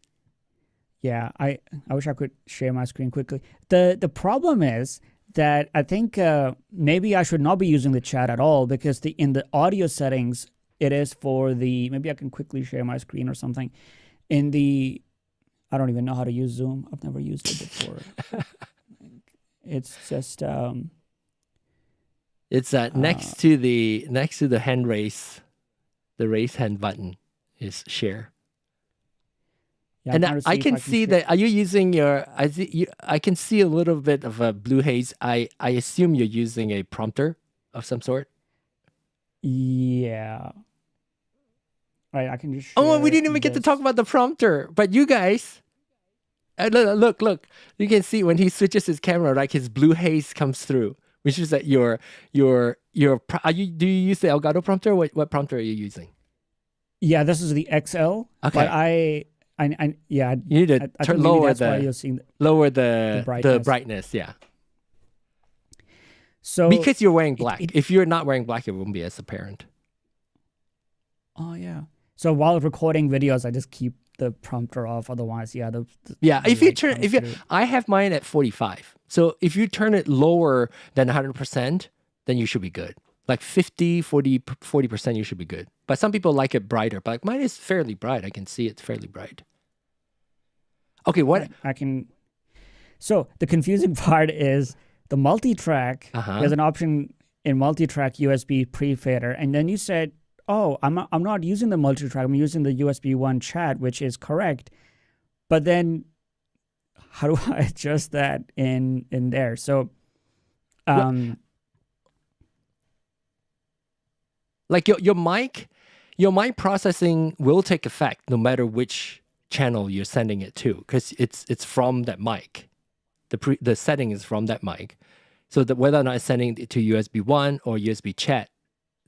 I wish I could share my screen quickly. The problem is that I think maybe I should not be using the chat at all, because in the audio settings, it is for the, maybe I can quickly share my screen or something. I don't even know how to use Zoom. I've never used it before. It's just it's next to the hand raise, the raise hand button is share. Yeah, and I can see that. Are you using your? I can see a little bit of a blue haze. I assume you're using a prompter of some sort. Yeah. Right, I can just. Oh, we didn't even get to talk about the prompter. But you guys, look. You can see when he switches his camera, like his blue haze comes through, which is that do you use the Elgato prompter? What prompter are you using? Yeah, this is the XL. Okay. But I you need to lower the brightness. Yeah. So because you're wearing black. If you're not wearing black, it won't be as apparent. Oh yeah. So while recording videos, I just keep the prompter off. Otherwise, I have mine at 45. So if you turn it lower than 100%, then you should be good. Like 50, 40%, you should be good. But some people like it brighter. But like mine is fairly bright. I can see it's fairly bright. Okay, what? So the confusing part is the multi-track. There's an option in multi-track USB pre-fader. And then you said, oh, I'm not using the multi-track. I'm using the USB 1 chat, which is correct. But then how do I adjust that in there? So, like your mic processing will take effect no matter which channel you're sending it to, because it's from that mic. The setting is from that mic. So that whether or not it's sending it to USB 1 or USB chat,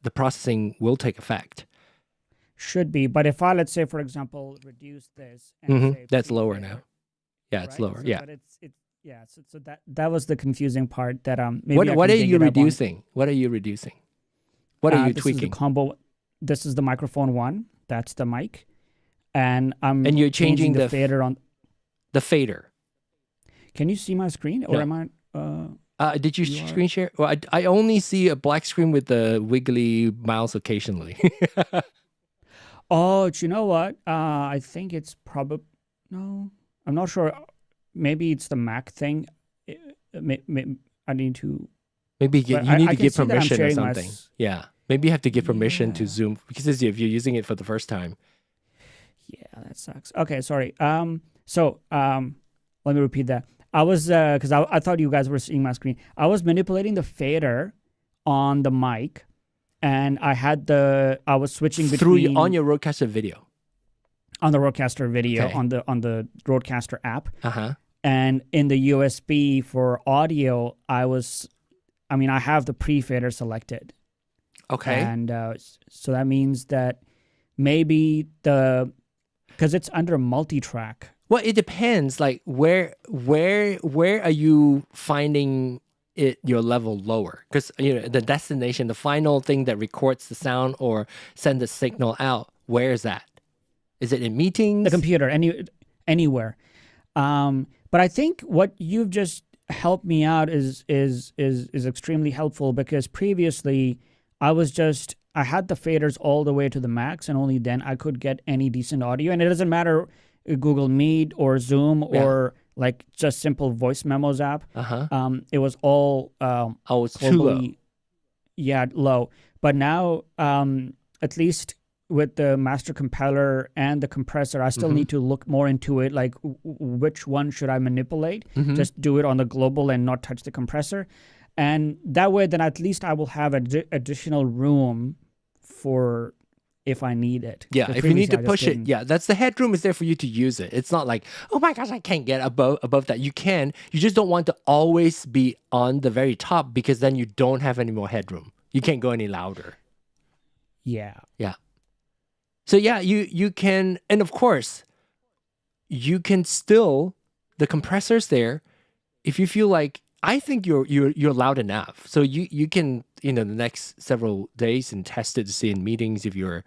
the processing will take effect. Should be, but if I, let's say, for example, reduce this, and say that's lower now. Yeah, it's lower. So, yeah, but so that was the confusing part. That maybe what are you reducing? What are you reducing? What are you tweaking? This is the combo. This is the microphone 1. That's the mic, and you're changing the fader on the fader. Can you see my screen, or am I? Did you screen share? Well, I only see a black screen with the wiggly mouse occasionally. Oh, do you know what? I think it's probably no. I'm not sure. Maybe it's the Mac thing. I need to. Maybe you need to give permission or something. Yeah, maybe you have to give permission to Zoom, because if you're using it for the first time. Yeah, that sucks. Okay, sorry. So let me repeat that. I was because I thought you guys were seeing my screen. I was manipulating the fader on the mic, and I was switching between on your RØDECaster video. On the RØDECaster video, on the RØDECaster app. Uh-huh. And in the USB for audio, I have the pre-fader selected. Okay. And so that means that maybe because it's under multi-track. Well, it depends. Like where are you finding your level lower? Because the destination, the final thing that records the sound or send the signal out, where is that? Is it in meetings? The computer, anywhere. But I think what you've just helped me out is extremely helpful, because previously I had the faders all the way to the max, and only then I could get any decent audio. And it doesn't matter Google Meet or Zoom or like just simple voice memos app. It was all it's too low. Yeah, low. But now, at least with the master compiler and the compressor, I still need to look more into it, like which one should I manipulate? Just do it on the global and not touch the compressor. And that way, then at least I will have additional room for if I need it. Yeah, if you need to push it, that's the headroom is there for you to use it. It's not like, oh my gosh, I can't get above that. You can. You just don't want to always be on the very top, because then you don't have any more headroom. You can't go any louder. Yeah. Yeah. So yeah, you can, and of course, you can still, the compressor's there. If you feel like, I think you're loud enough, so you can the next several days and test it to see in meetings if you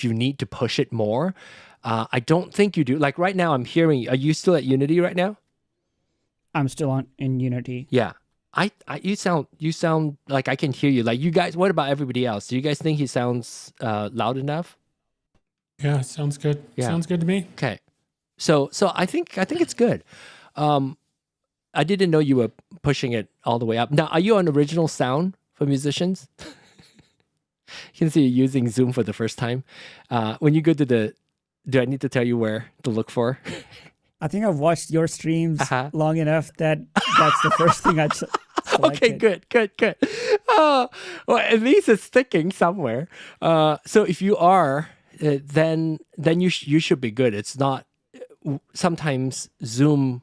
need to push it more. I don't think you do. Like right now, I'm hearing. Are you still at Unity right now? I'm still on in Unity. Yeah. You sound like I can hear you. Like you guys, what about everybody else? Do you guys think he sounds loud enough? Yeah, sounds good. Yeah. Sounds good to me. Okay. So I think it's good. I didn't know you were pushing it all the way up. Now, are you on original sound for musicians? You can see you using Zoom for the first time. When you go to do I need to tell you where to look for? I think I've watched your streams long enough that that's the first thing I selected. Okay, good. Well, at least it's sticking somewhere. So if you are, then you should be good. It's not. Sometimes Zoom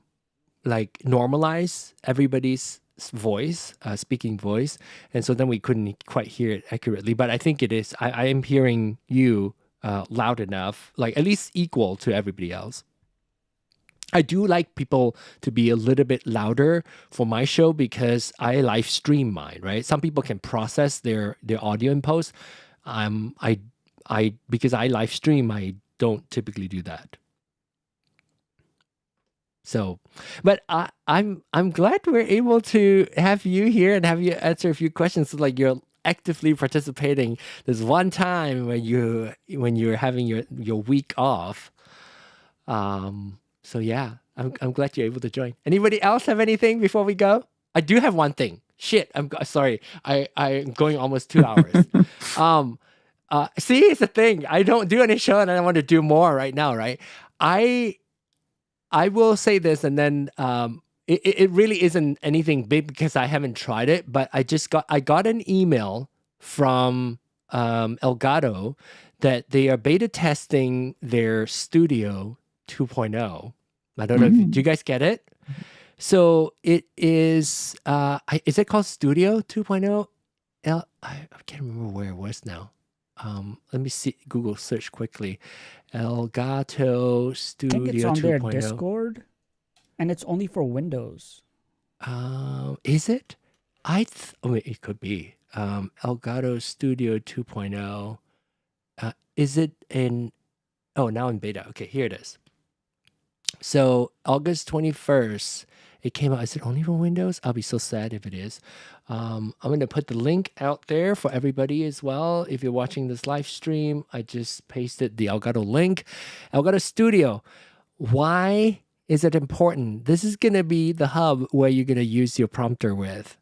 like normalize everybody's voice, speaking voice, and so then we couldn't quite hear it accurately. But I think it is. I am hearing you loud enough, like at least equal to everybody else. I do like people to be a little bit louder for my show because I live stream mine, right? Some people can process their audio in post. Because I live stream, I don't typically do that. So, but I'm glad we're able to have you here and have you answer a few questions. So like you're actively participating. There's one time when you're having your week off. So yeah, I'm glad you're able to join. Anybody else have anything before we go? I do have one thing. Shit, I'm sorry. I'm going almost 2 hours. See, it's a thing. I don't do any show and I want to do more right now, right? I will say this, and then it really isn't anything big because I haven't tried it. But I got an email from Elgato that they are beta testing their Studio 2.0. I don't know. Do you guys get it? So it is. Is it called Studio 2.0? I can't remember where it was now. Let me see. Google search quickly. Elgato Studio 2.0. I think it's on their Discord, and it's only for Windows. Is it? It could be. Elgato Studio 2.0. Is it in? Oh, now in beta. Okay, here it is. So August 21st, it came out. Is it only for Windows? I'll be so sad if it is. I'm going to put the link out there for everybody as well. If you're watching this live stream, I just pasted the Elgato link. Elgato Studio. Why is it important? This is going to be the hub where you're going to use your prompter with.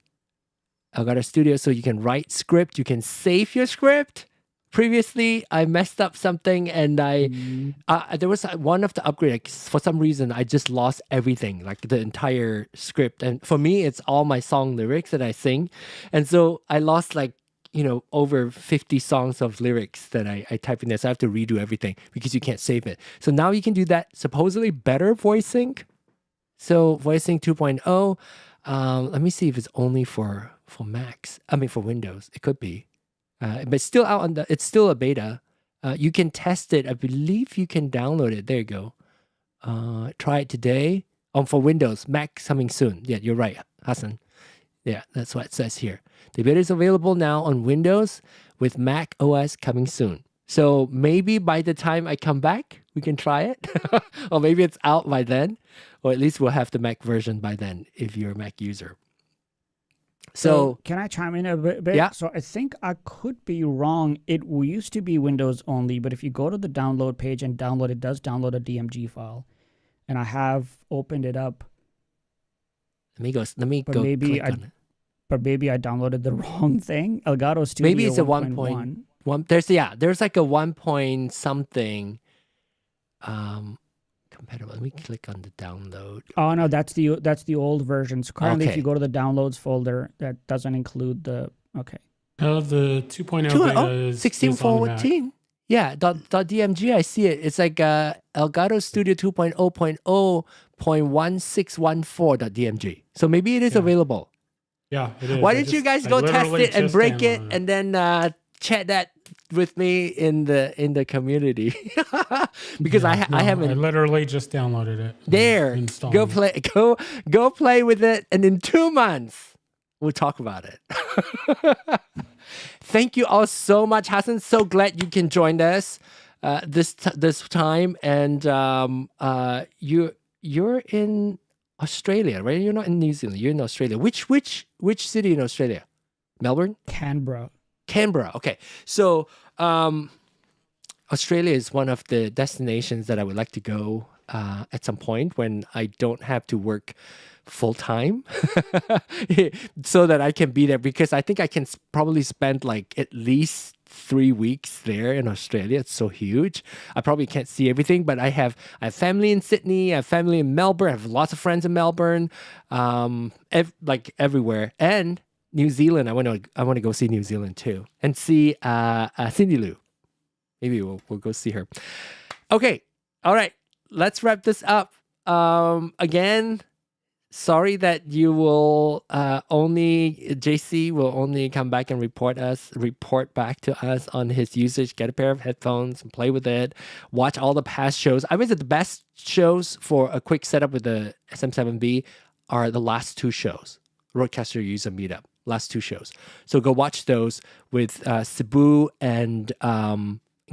Elgato Studio, so you can write script. You can save your script. Previously, I messed up something and there was one of the upgrades. Like, for some reason, I just lost everything, like the entire script. And for me, it's all my song lyrics that I sing. And so I lost over 50 songs of lyrics that I type in there. So I have to redo everything because you can't save it. So now you can do that. Supposedly better voice sync. So voice sync 2.0. Let me see if it's only for Macs. For Windows. It could be. But still out it's still a beta. You can test it. I believe you can download it. There you go. Try it today. For Windows, Mac coming soon. Yeah, you're right, Hassan. Yeah, that's what it says here. The beta is available now on Windows with Mac OS coming soon. So maybe by the time I come back, we can try it. Or maybe it's out by then. Or at least we'll have the Mac version by then if you're a Mac user. So can I chime in a bit? Yeah. So I think I could be wrong. It used to be Windows only, but if you go to the download page and download, it does download a DMG file. And I have opened it up. Let me go click on it. But maybe I downloaded the wrong thing. Elgato Studio. Maybe it's a 1.1. There's like a 1 point something. Compatible. Let me click on the download. Oh no, that's the old version. So currently, if you go to the downloads folder, that doesn't include the the 2.0 beta is 16.14. Yeah, .dmg. I see it. It's like Elgato Studio 2.0.0.1614.dmg. So maybe it is available. Yeah, it is. Why didn't you guys go test it and break it and then chat that with me in the community? Because I haven't. I literally just downloaded it. There, go play with it, and in 2 months we'll talk about it. Thank you all so much, Hassan. So glad you can join us this time, and you're in Australia, right? You're not in New Zealand. You're in Australia. Which city in Australia? Melbourne? Canberra. Canberra. Okay. So Australia is one of the destinations that I would like to go at some point when I don't have to work full time so that I can be there, because I think I can probably spend like at least 3 weeks there in Australia. It's so huge. I probably can't see everything, but I have family in Sydney, I have family in Melbourne, I have lots of friends in Melbourne, like everywhere. And New Zealand, I want to go see New Zealand too, and see Cindy Lou. Maybe we'll go see her. Okay, all right. Let's wrap this up. Again, sorry that you will JC will only come back and report back to us on his usage. Get a pair of headphones and play with it. Watch all the past shows. I would say the best shows for a quick setup with the SM7B are the last 2 shows. RØDECaster User Meetup, last 2 shows. So go watch those with Cebu and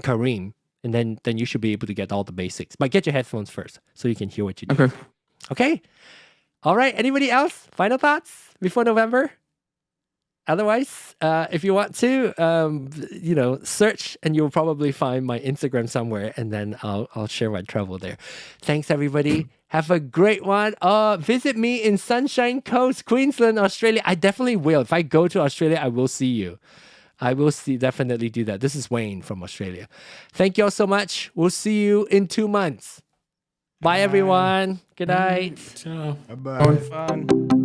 Kareem, and then you should be able to get all the basics. But get your headphones first so you can hear what you do. Okay. All right. Anybody else? Final thoughts before November? Otherwise, if you want to, search, and you'll probably find my Instagram somewhere, and then I'll share my travel there. Thanks, everybody. Have a great one. Visit me in Sunshine Coast, Queensland, Australia. I definitely will. If I go to Australia, I will see you. I will definitely do that. This is Wayne from Australia. Thank you all so much. We'll see you in 2 months. Bye, everyone. Good night. Ciao. Bye-bye. Fun.